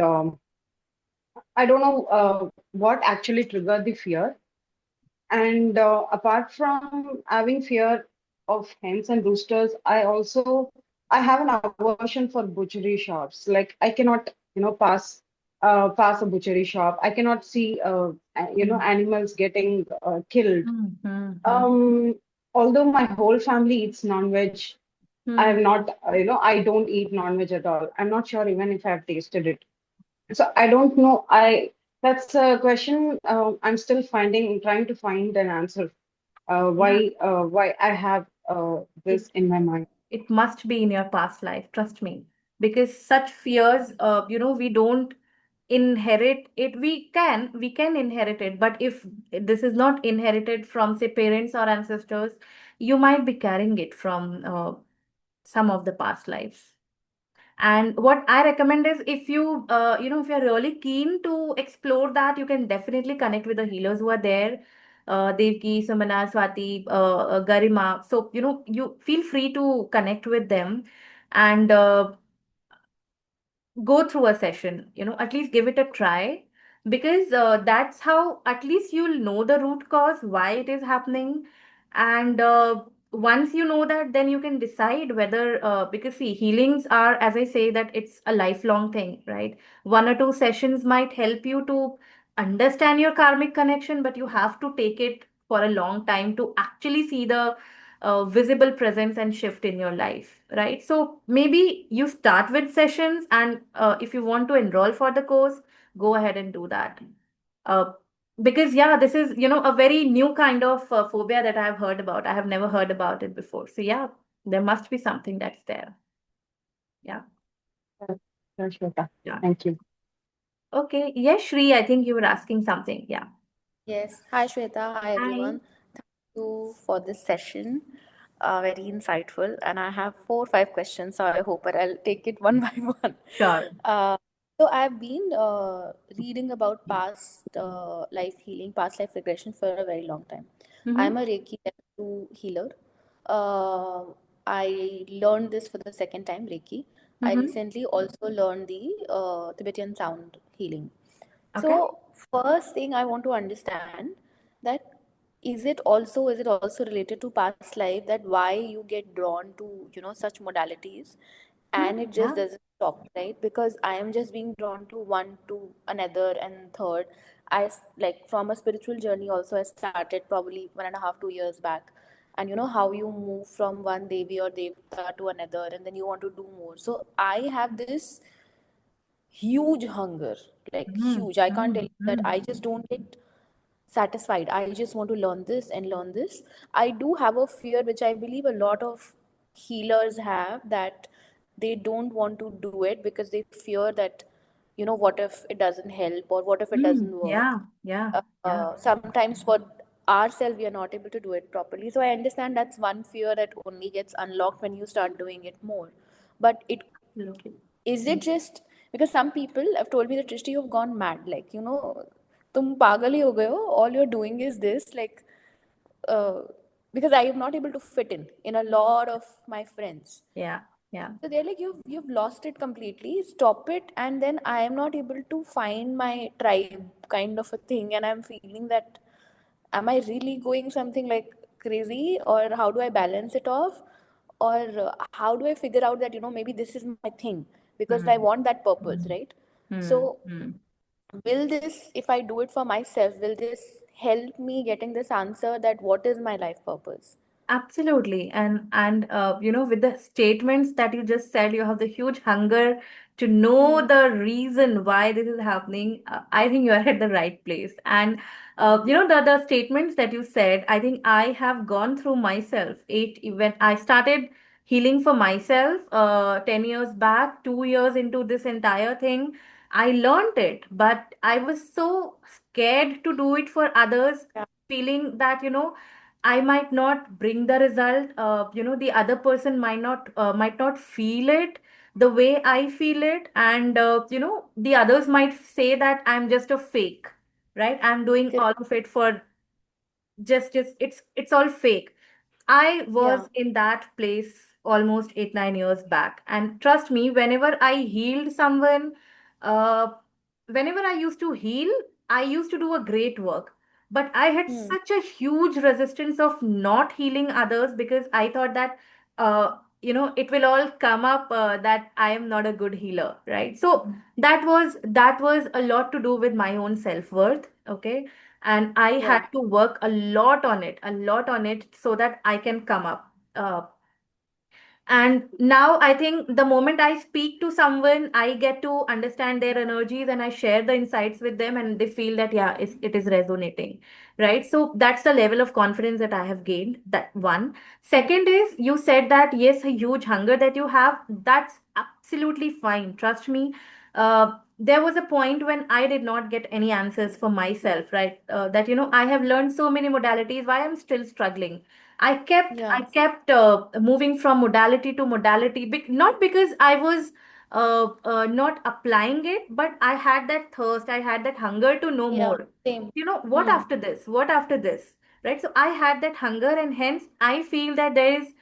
I don't know what actually triggered the fear. And apart from having fear of hens and roosters, I have an aversion for butchery shops. Like I cannot, pass a butchery shop. I cannot see, animals getting killed. Mm-hmm. Um, Although my whole family eats non-veg, I have not, I don't eat non-veg at all. I'm not sure even if I've tasted it. So I don't know. That's a question I'm still trying to find an answer. Yeah. Why I have It this in my mind. it must be in your past life, trust me. Because such fears, we don't inherit it. We can inherit it, but if this is not inherited from, say, parents or ancestors, you might be carrying it from some of the past lives. And what I recommend is, if if you're really keen to explore that, you can definitely connect with the healers who are there. Devki, Sumana, Swati, Garima. So, you feel free to connect with them and go through a session, at least give it a try, because that's how at least you'll know the root cause, why it is happening. And once you know that, then you can decide whether, because see, healings are, as I say, that it's a lifelong thing, right? One or two sessions might help you to understand your karmic connection, but you have to take it for a long time to actually see the visible presence and shift in your life, right? So maybe you start with sessions, and if you want to enroll for the course, go ahead and do that. Uh, because yeah, this is a very new kind of phobia that I've heard about. I have never heard about it before. So yeah, there must be something that's there. Yeah, Uh, sure, Shweta. yeah. Thank you. Okay. Yes, Shri, I think you were asking something. Yeah. Yes. Hi, Shweta. Hi, Hi. everyone. Thank you for this session. Very insightful. And I have 4 or 5 questions, so I hope that I'll take it one by one. Sure. Uh, so I've been reading about past life healing, past life regression for a very long time. Mm-hmm. I'm a Reiki level 2 healer. Uh, I learned this for the second time, Reiki. I Mm-hmm. recently also learned the Tibetan sound healing. Okay. So first thing I want to understand that is it also related to past life, that why you get drawn to such modalities, Mm, and it just yeah. doesn't stop, right? Because I am just being drawn to one to another and third. Like from a spiritual journey also I started probably 1.5 2 years back, and you know how you move from one devi or devta to another and then you want to do more. So I have this huge hunger, like Mm-hmm. huge. I can't tell you that Mm-hmm. I just don't get satisfied. I just want to learn this and learn this. I do have a fear which I believe a lot of healers have, that they don't want to do it because they fear that what if it doesn't help, or what if it doesn't Mm, work. yeah. Yeah. Yeah. Sometimes for ourselves we are not able to do it properly, so I understand that's one fear that only gets unlocked when you start doing it more. But it Absolutely. is it just because some people have told me that Trishti, you've gone mad, like तुम पागल ही हो गए हो, all you're doing is this, like uh, because I am not able to fit in a lot of my friends. Yeah. Yeah. So they're like, you've lost it completely. Stop it. And then I am not able to find my tribe, kind of a thing. And I'm feeling that, am I really going something like crazy, or how do I balance it off, or how do I figure out that maybe this is my thing, because I Mm. want that purpose, Mm. right? Mm. So Mm. will this, if I do it for myself, will this help me getting this answer that what is my life purpose? Absolutely. And with the statements that you just said, you have the huge hunger to know Hmm. the reason why this is happening. I think you are at the right place. And the statements that you said, I think I have gone through myself. When I started healing for myself 10 years back, 2 years into this entire thing, I learned it, but I was so scared to do it for others, Yeah. feeling that, I might not bring the result. The other person might not feel it the way I feel it, and the others might say that I'm just a fake, right? I'm doing Correct. all of it for just it's all fake. I was Yeah. in that place almost 8 9 years back, and trust me, whenever I healed someone, uh, whenever I used to heal, I used to do a great work. But I had Hmm. such a huge resistance of not healing others because I thought that, it will all come up that I am not a good healer, right? So that was a lot to do with my own self worth. Okay, and I had Yeah. to work a lot on it so that I can come up. And now I think the moment I speak to someone, I get to understand their energies and I share the insights with them, and they feel that, yeah, it is resonating, right? So that's the level of confidence that I have gained. That one. Second is, you said that, yes, a huge hunger that you have, that's absolutely fine. Trust me. There was a point when I did not get any answers for myself, right? That, I have learned so many modalities, why I'm still struggling. I Yeah. kept moving from modality to modality, not because I was not applying it, but I had that thirst, I had that hunger to know Yeah. more. Same. What Hmm. after this? What after this? Right? So I had that hunger, and hence I feel that there is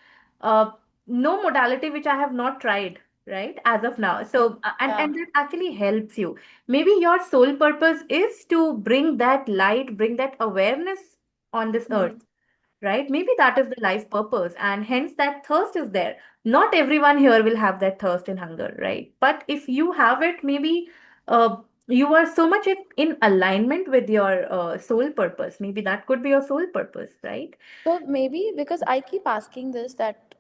uh, no modality which I have not tried, right? As of now. So, and Yeah. that actually helps you. Maybe your sole purpose is to bring that light, bring that awareness on this earth, Hmm. right? Maybe that is the life purpose, and hence that thirst is there. Not everyone here will have that thirst and hunger, right? But if you have it, maybe uh, you are so much in alignment with your soul purpose. Maybe that could be your soul purpose, right? So maybe because I keep asking this, that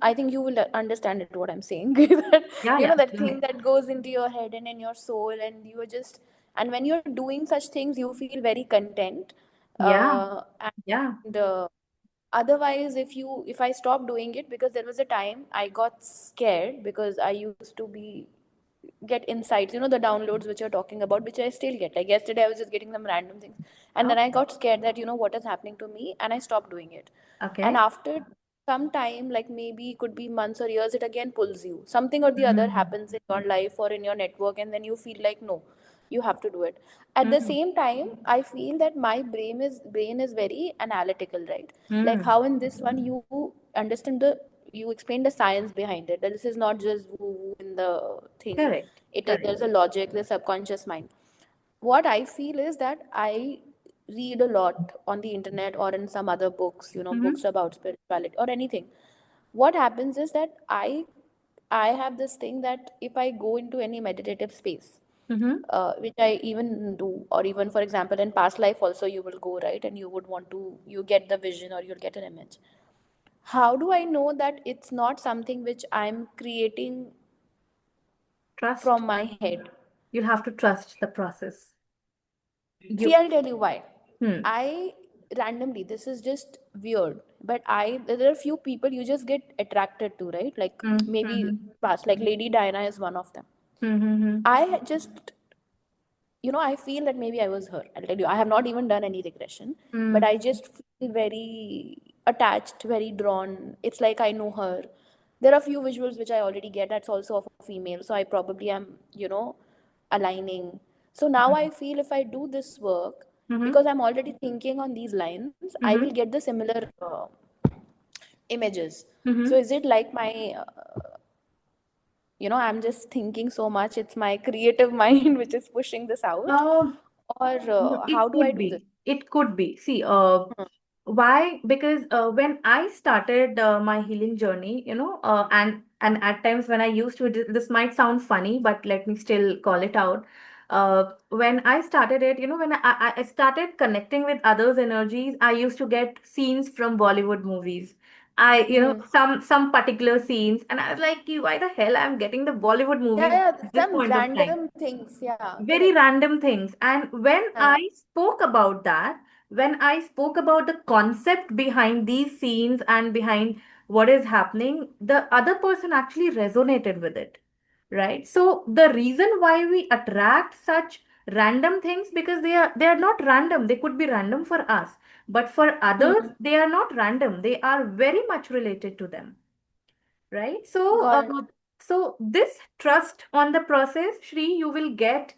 I think you will understand it what I'm saying. That Yeah, yeah, that go thing ahead. that goes into your head and in your soul, and you are just, and when you're doing such things, you feel very content. Yeah, yeah. And otherwise, if I stop doing it, because there was a time I got scared because I used to be get insights, the downloads which you're talking about, which I still get. Like yesterday I was just getting some random things, and then Oh, I got scared that what is happening to me, and I stopped doing it. And okay. after some time, like maybe could be months or years, it again pulls you, something or the other Mm-hmm. happens in your life or in your network, and then you feel like, no, you have to do it. At the Mm-hmm. same time, I feel that my brain is very analytical, right? Like Mm-hmm. how in this one you explain the science behind it, that this is not just woo in the thing. Correct, It is, correct. there's a logic, the subconscious mind. What I feel is that I read a lot on the internet or in some other books, Mm-hmm. books about spirituality or anything. What happens is that I have this thing that if I go into any meditative space, Mm-hmm. which I even do, or even for example in past life also you will go, right, and you would want to, you get the vision or you'll get an image. How do I know that it's not something which I'm creating Trust. from my head? You'll have to trust the process. See, You. I'll tell you why. Hmm. I randomly, this is just weird, but there are few people you just get attracted to, right? Like maybe Mm-hmm. past, like Lady Diana is one of them. Mm-hmm. I just, I feel that maybe I was her. I'll tell you, I have not even done any regression, but Mm-hmm. I just feel very attached, very drawn. It's like I know her. There are few visuals which I already get. That's also of a female, so I probably am, aligning. So now I feel if I do this work, Mm-hmm. because I'm already thinking on these lines, I will Mm-hmm. get the similar images. So Mm-hmm. is it like my I'm just thinking so much, it's my creative mind which is pushing this out, Um, or it how do I could do this? be. It could be. See, Hmm. why? Because when I started my healing journey, and at times when I used to, this might sound funny, but let me still call it out. When I started it, when I started connecting with others' energies, I used to get scenes from Bollywood movies. Hmm. Some particular scenes, and I was like, why the hell I'm getting the Bollywood Yeah, movies yeah, at this some point of time? random things. Yeah, Very correct. random things. And when Huh. I spoke about that, when I spoke about the concept behind these scenes and behind what is happening, the other person actually resonated with it, right? So the reason why we attract such random things, because they are not random, they could be random for us, But for others, Hmm. they are not random. They are very much related to them, right? So, Got it. so this trust on the process, Shri, you will get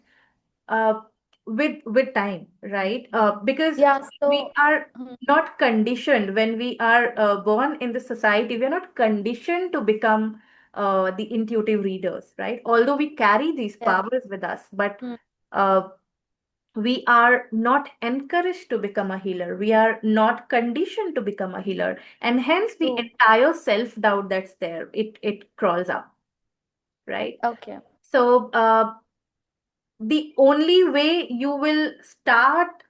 uh, with time, right? Because Yeah, we so are hmm, not conditioned when we are born in the society. We are not conditioned to become the intuitive readers, right? Although we carry these yeah. powers with us, but Hmm, uh, we are not encouraged to become a healer. We are not conditioned to become a healer, and hence the true. entire self doubt that's there. It crawls up, right? Okay. So the only way you will start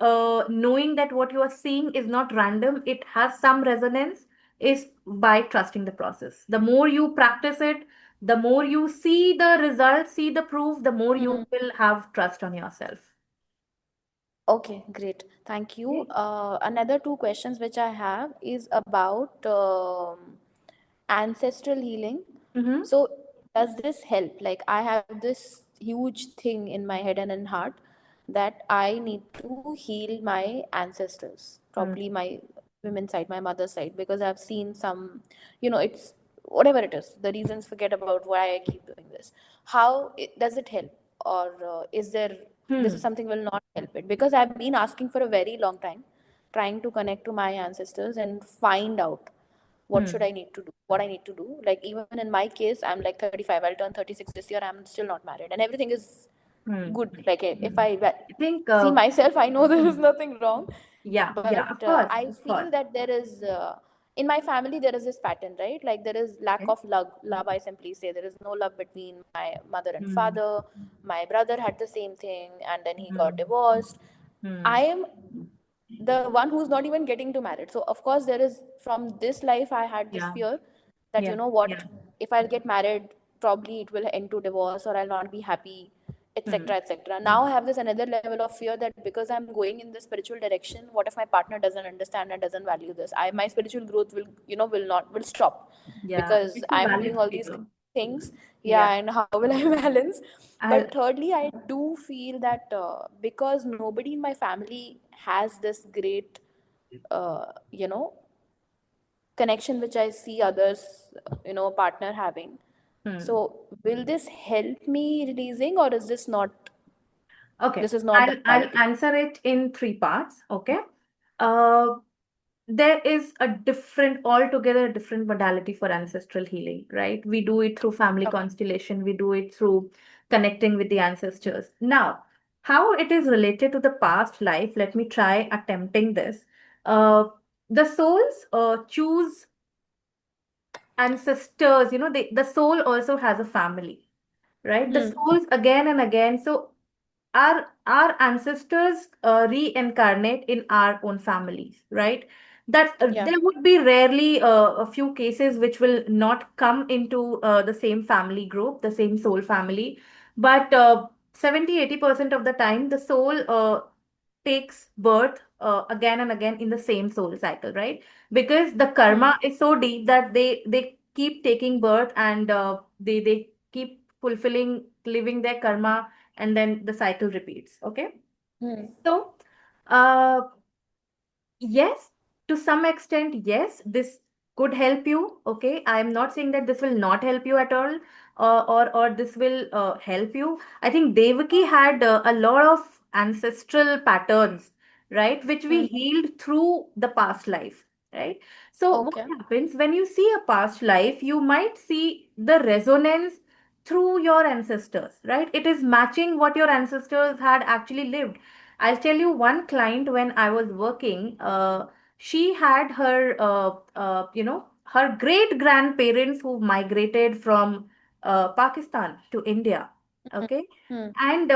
knowing that what you are seeing is not random, it has some resonance, is by trusting the process. The more you practice it, the more you see the results, see the proof, the more you Hmm. will have trust on yourself. Okay, great. Thank you. Okay. Another two questions which I have is about ancestral healing. Mm-hmm. So, does this help? Like, I have this huge thing in my head and in heart that I need to heal my ancestors, probably my women's side, my mother's side, because I've seen some, it's whatever it is, the reasons, forget about why I keep doing this. Does it help? Or is there, this is Hmm. something will not help it? Because I've been asking for a very long time, trying to connect to my ancestors and find out what should Hmm. I need to do, what I need to do. Like, even in my case, I'm like 35, I'll turn 36 this year, I'm still not married, and everything is Hmm. good. Like, if Hmm. I think see myself, I know there hmm. is nothing wrong. Yeah, yeah, But I of course. feel that there is, in my family, there is this pattern, right? Like, there is lack Okay. of love, I simply say. There is no love between my mother and Hmm. father. My brother had the same thing, and then he got Hmm. divorced. I Hmm. am the one who's not even getting to married. So of course, there is, from this life I had this Yeah, fear that, yeah. what, if I'll get married, probably it will end to divorce, or I'll not be happy, Hmm. etc., etc. Now I have this another level of fear that because I'm going in the spiritual direction, what if my partner doesn't understand and doesn't value this? My spiritual growth will, will stop, Yeah, because it's a I'm valid doing all these fear. things. Yeah. Yeah, and how will I balance? I'll, But thirdly, I do feel that because nobody in my family has this great uh, you know connection which I see others, partner having. hmm. So will this help me releasing, or is this not, Okay. this is not the I'll modality? answer it in three parts. Okay. Uh, there is a different, altogether different modality for ancestral healing, right? We do it through family Okay. constellation, we do it through connecting with the ancestors. Now, how it is related to the past life, let me try attempting this. Uh, the souls choose ancestors, the soul also has a family, right? The Hmm. souls again and again. So our ancestors reincarnate in our own families, right? That Yeah. there would be rarely a few cases which will not come into the same family group, the same soul family, but 70-80% of the time the soul takes birth again and again in the same soul cycle, right? Because the Hmm. karma is so deep that they keep taking birth, and they keep fulfilling, living their karma, and then the cycle repeats. Okay. Hmm. So uh, yes, to some extent, yes, this could help you. Okay, I am not saying that this will not help you at all, or this will help you. I think Devaki had a lot of ancestral patterns, right, which we Hmm. healed through the past life, right? So what Okay. happens when you see a past life? You might see the resonance through your ancestors, right? It is matching what your ancestors had actually lived. I'll tell you one client when I was working, she had her great grandparents who migrated from Pakistan to India. Hmm. Okay. Hmm. And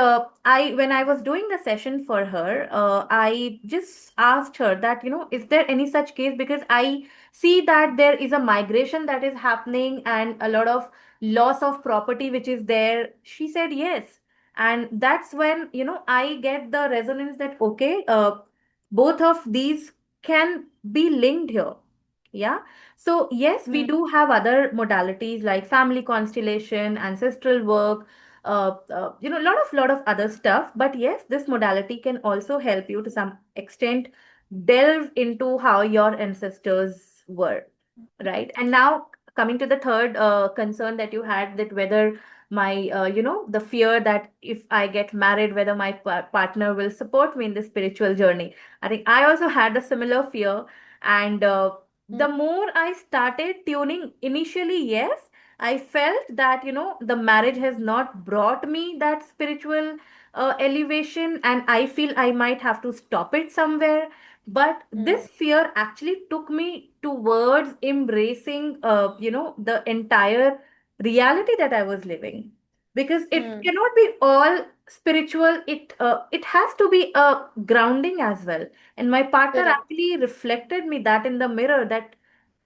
when I was doing the session for her, I just asked her that, is there any such case? Because I see that there is a migration that is happening and a lot of loss of property which is there. She said yes. And that's when I get the resonance that okay, both of these can be linked here. Yeah. So yes, we Hmm. do have other modalities like family constellation, ancestral work, a lot of other stuff. But yes, this modality can also help you to some extent delve into how your ancestors were, right? And now coming to the third concern that you had, that whether my the fear that if I get married, whether my partner will support me in the spiritual journey. I think I also had a similar fear. And the more I started tuning, initially, yes, I felt that the marriage has not brought me that spiritual elevation, and I feel I might have to stop it somewhere. But this fear actually took me towards embracing the entire reality that I was living, because it cannot be all spiritual. It has to be a grounding as well. And my partner Correct. actually reflected me that in the mirror, that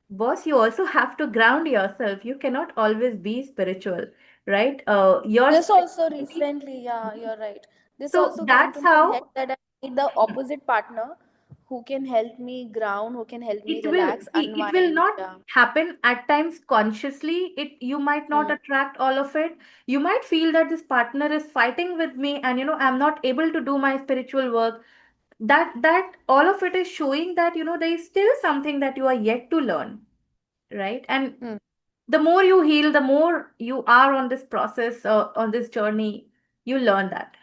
boss, you also have to ground yourself. You cannot always be spiritual, right? Your This also spirituality. recently, yeah, you're right. This So also came that's to my head how that I need the opposite partner who can help me ground, who can help me it will relax, see. It will unwind. not Yeah. happen at times consciously. You might not Hmm. attract all of it. You might feel that this partner is fighting with me, and I'm not able to do my spiritual work. That all of it is showing that there is still something that you are yet to learn, right? And Hmm. the more you heal, the more you are on this process, on this journey, you learn that.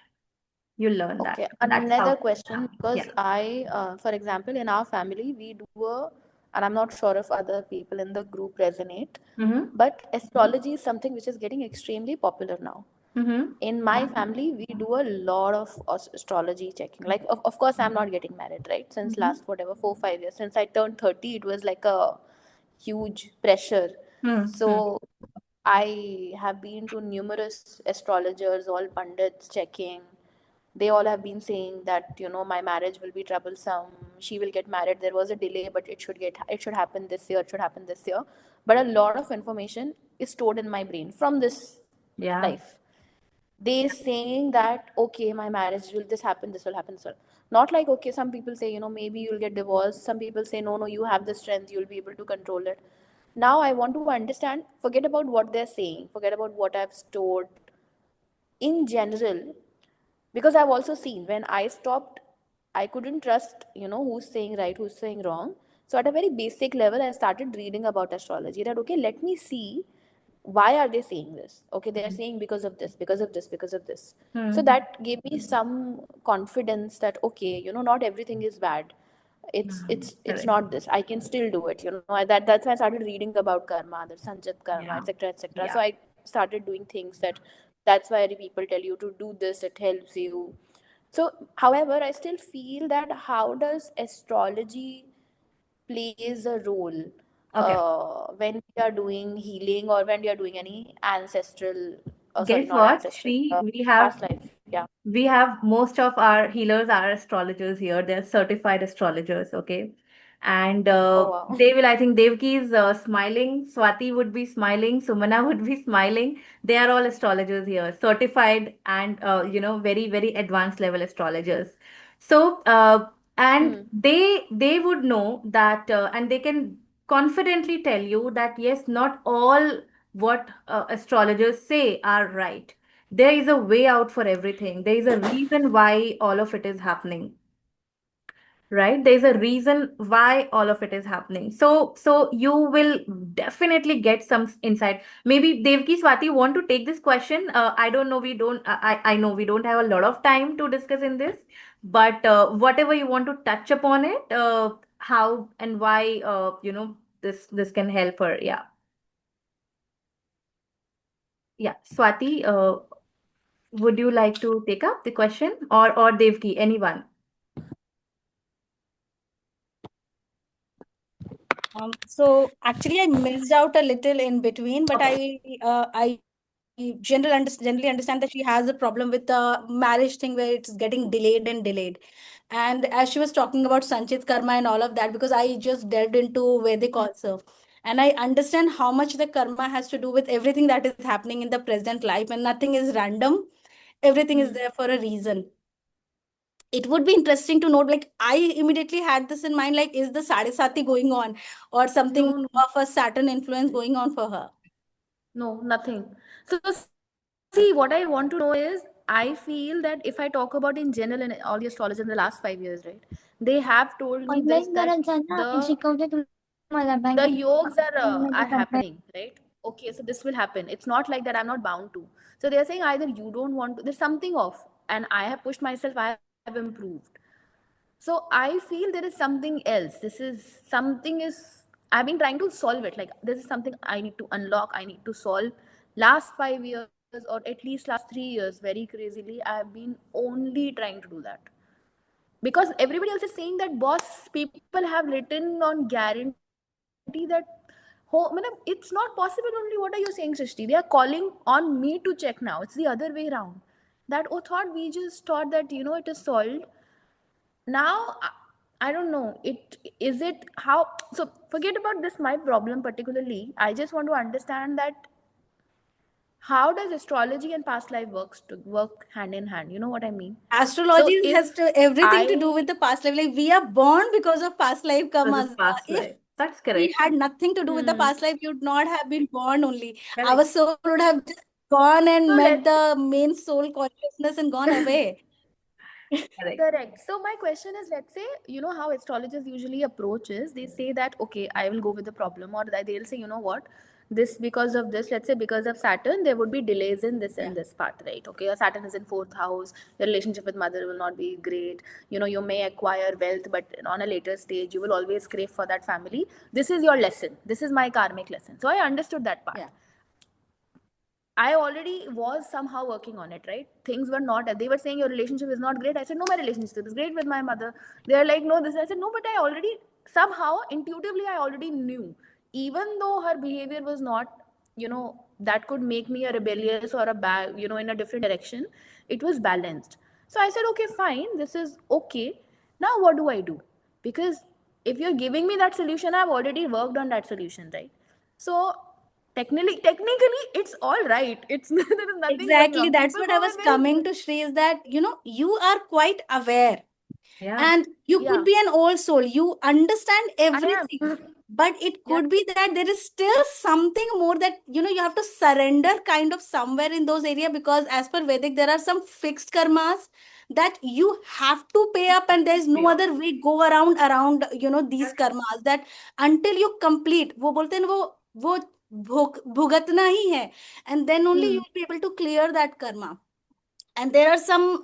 You learn that. Okay, That's another how. question, Yeah. because for example, in our family, we do and I'm not sure if other people in the group resonate, Mm-hmm. but astrology is something which is getting extremely popular now. Mm-hmm. In my family, we do a lot of astrology checking. Like, of course, I'm not getting married, right? Since Mm-hmm. last, whatever, 4, 5 years, since I turned 30, it was like a huge pressure. Mm-hmm. So I have been to numerous astrologers, all pundits checking. They all have been saying that my marriage will be troublesome. She will get married. There was a delay, but it should happen this year. It should happen this year. But a lot of information is stored in my brain from this Yeah. life. They saying that okay, my marriage will this happen, this will happen, this will. Not like okay, some people say maybe you'll get divorced. Some people say no, you have the strength, you'll be able to control it. Now I want to understand. Forget about what they're saying. Forget about what I've stored in general, because I've also seen when I stopped, I couldn't trust who's saying right, who's saying wrong. So at a very basic level, I started reading about astrology, that okay, let me see why are they saying this. Okay, they're saying because of this, because of this, because of this. So Mm-hmm. that gave me some confidence that okay, not everything is bad. It's Correct. not this, I can still do it. That's why I started reading about karma, the sanjit karma, Yeah. etc., etc. So Yeah. I started doing things that's why people tell you to do this, it helps you. So however, I still feel that how does astrology plays a role Okay. when we are doing healing, or when we are doing any ancestral, sorry, Guess not what? ancestral, Sri, past life. Yeah. we have most of our healers are astrologers here. They're certified astrologers, okay? And Oh wow. they will, I think Devki is smiling, Swati would be smiling, Sumana would be smiling. They are all astrologers here, certified and, very, very advanced level astrologers. So, and Hmm. they would know that, and they can confidently tell you that yes, not all what astrologers say are right. There is a way out for everything. There is a reason why all of it is happening, right? There's a reason why all of it is happening. So you will definitely get some insight. Maybe Devki, Swati want to take this question. I don't know. We don't. I know we don't have a lot of time to discuss in this, but whatever you want to touch upon it, how and why, this can help her. Yeah, yeah. Swati, would you like to take up the question, or Devki, anyone? So actually, I missed out a little in between, but I generally understand that she has a problem with the marriage thing where it's getting delayed and delayed. And as she was talking about Sanchit Karma and all of that, because I just delved into Vedic also, and I understand how much the karma has to do with everything that is happening in the present life, and nothing is random. Everything is Hmm. there for a reason. It would be interesting to note, like I immediately had this in mind, like is the sadisati going on or something No, no, of a Saturn influence going on for her? no, nothing. So see, what I want to know is, I feel that if I talk about in general and all the astrologers in the last 5 years, right? they have told me this, online that करायचं ना, आपण the शिकवते तुम्हाला the bank yogs मध्ये are company. happening, right? Okay, so this will happen. It's not like that I'm not bound to. So they're saying either you don't want to, there's something off, and I have pushed myself, I have improved. So I feel there is something else. This is something is I've been trying to solve it. Like this is something I need to unlock, I need to solve. Last 5 years, or at least last 3 years, very crazily, I have been only trying to do that. Because everybody else is saying that, boss, people have written on guarantee that madam, it's not possible. Only what are you saying, Srishti? They are calling on me to check now. It's the other way around. That thought, we just thought that it is solved. Now I don't know, it is it how. So forget about this, my problem particularly. I just want to understand that how does astrology and past life work hand in hand? You know what I mean? So Astrology has if everything to do I with the past life. Like we are born because of past life Because karmas. of past If life. That's we correct. had nothing to do with the hmm, past life, you'd not have been born only. Our Correct. soul would have just gone and so met let's the main soul consciousness and gone away. Correct. correct. So my question is, let's say, how astrologers usually approach is, they say that, okay, I will go with the problem, or they'll say, you know what, this, because of this, let's say because of Saturn, there would be delays in this Yeah. and this part, right? Okay, your Saturn is in fourth house, your relationship with mother will not be great. You may acquire wealth, but on a later stage, you will always crave for that family. This is your lesson. This is my karmic lesson. So I understood that part. Yeah. I already was somehow working on it, right? Things were not, they were saying your relationship is not great. I said, no, my relationship is great with my mother. They're like, no, this. I said, no, but I already, somehow, intuitively, I already knew. Even though her behavior was not, that could make me a rebellious or a bad, in a different direction, it was balanced. So I said, okay, fine, this is okay. Now, what do I do? Because if you're giving me that solution, I've already worked on that solution, right? So technically, it's all right. It's there is nothing going Exactly. wrong. That's People what I go was with very coming good. to, Shri, is that, you are quite aware. Yeah. And you could Yeah, be an old soul. You understand I everything. am. But it Yeah. could be that there is still something more that, you have to surrender kind of somewhere in those areas, because as per Vedic, there are some fixed karmas that you have to pay up, and there's no Yeah. other way go around, these karmas, that until you complete, वो बोलते हैं ना, वो भुगतना ही है, and then only you Hmm. will be able to clear that karma. And there are some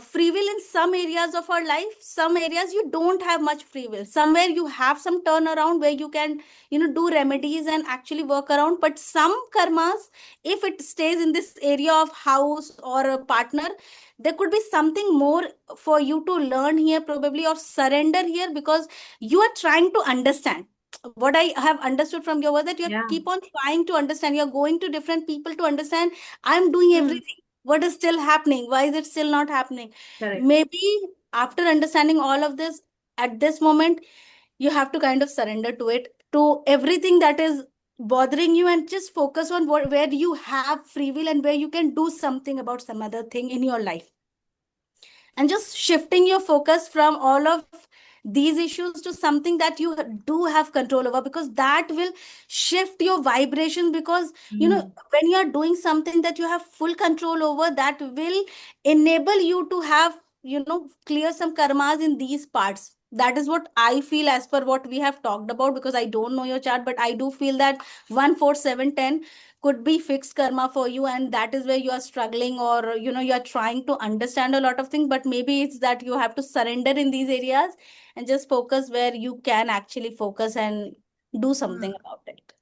free will in some areas of our life. Some areas you don't have much free will, somewhere you have some turnaround where you can do remedies and actually work around. But some karmas, if it stays in this area of house or a partner, there could be something more for you to learn here, probably, or surrender here, because you are trying to understand. What I have understood from your word, that you Yeah. keep on trying to understand, you're going to different people to understand, I'm doing Hmm. everything, what is still happening, why is it still not happening. Correct. Maybe after understanding all of this, at this moment, you have to kind of surrender to it, to everything that is bothering you, and just focus on where you have free will and where you can do something about some other thing in your life, and just shifting your focus from all of these issues to something that you do have control over, because that will shift your vibration. Because Mm. when you are doing something that you have full control over, that will enable you to have, clear some karmas in these parts. That is what I feel, as per what we have talked about, because I don't know your chart, but I do feel that 1 4 7 10 could be fixed karma for you, and that is where you are struggling, or you are trying to understand a lot of things. But maybe it's that you have to surrender in these areas and just focus where you can actually focus and do Hmm. something about it.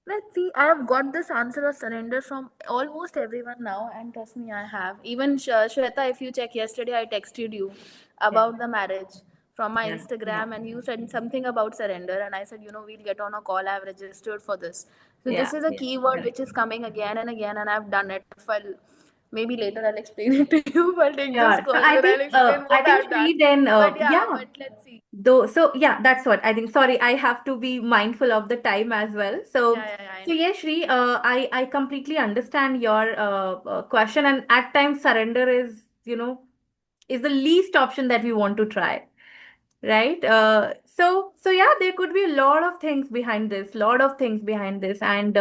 Let's see. I have got this answer of surrender from almost everyone now, and trust me, I have. Even Shweta, if you check yesterday, I texted you Yeah. about the marriage from my Yeah. Yeah. Instagram, and you said something about surrender, and I said, we'll get on a call. I've registered for this. So this Yeah. is a Yeah. keyword Correct. which is coming again and again, and I've done it. If I'll, maybe later I'll explain it to you. If I'll take this Sure. So call, I then I'll think explain I what think I've done. Shri then But yeah, yeah. but let's see. Though, so yeah, that's what I think. Sorry, I have to be mindful of the time as well. Yeah, So, yeah, yeah, I so know. yeah, Shri, I completely understand your question, and at times surrender is the least option that we want to try, right? So yeah, there could be a lot of things behind this, and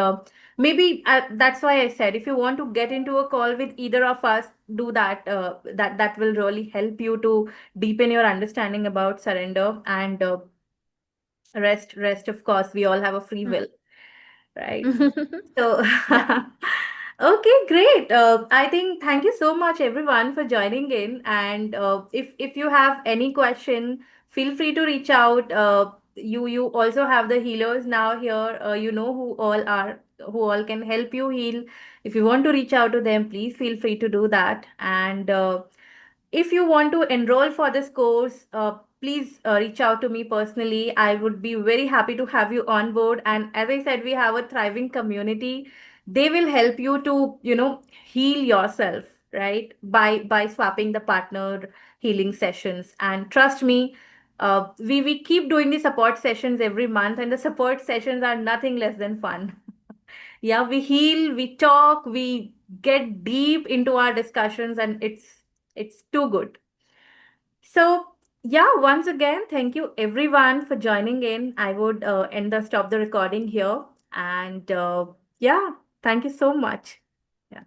maybe that's why I said if you want to get into a call with either of us, do that. That will really help you to deepen your understanding about surrender and rest. Of course, we all have a free will, right? So, Yeah. okay, great. I think thank you so much everyone for joining in. And if you have any question, feel free to reach out. You also have the healers now here. You know who all can help you heal. If you want to reach out to them, please feel free to do that. And if you want to enroll for this course, please reach out to me personally. I would be very happy to have you on board. And as I said, we have a thriving community. They will help you to, heal yourself, right? By swapping the partner healing sessions. And trust me, we keep doing the support sessions every month, and the support sessions are nothing less than fun. Yeah, we heal, we talk, we get deep into our discussions, and it's too good. So, yeah, once again, thank you everyone for joining in. I would stop the recording here. And yeah, thank you so much. Yeah.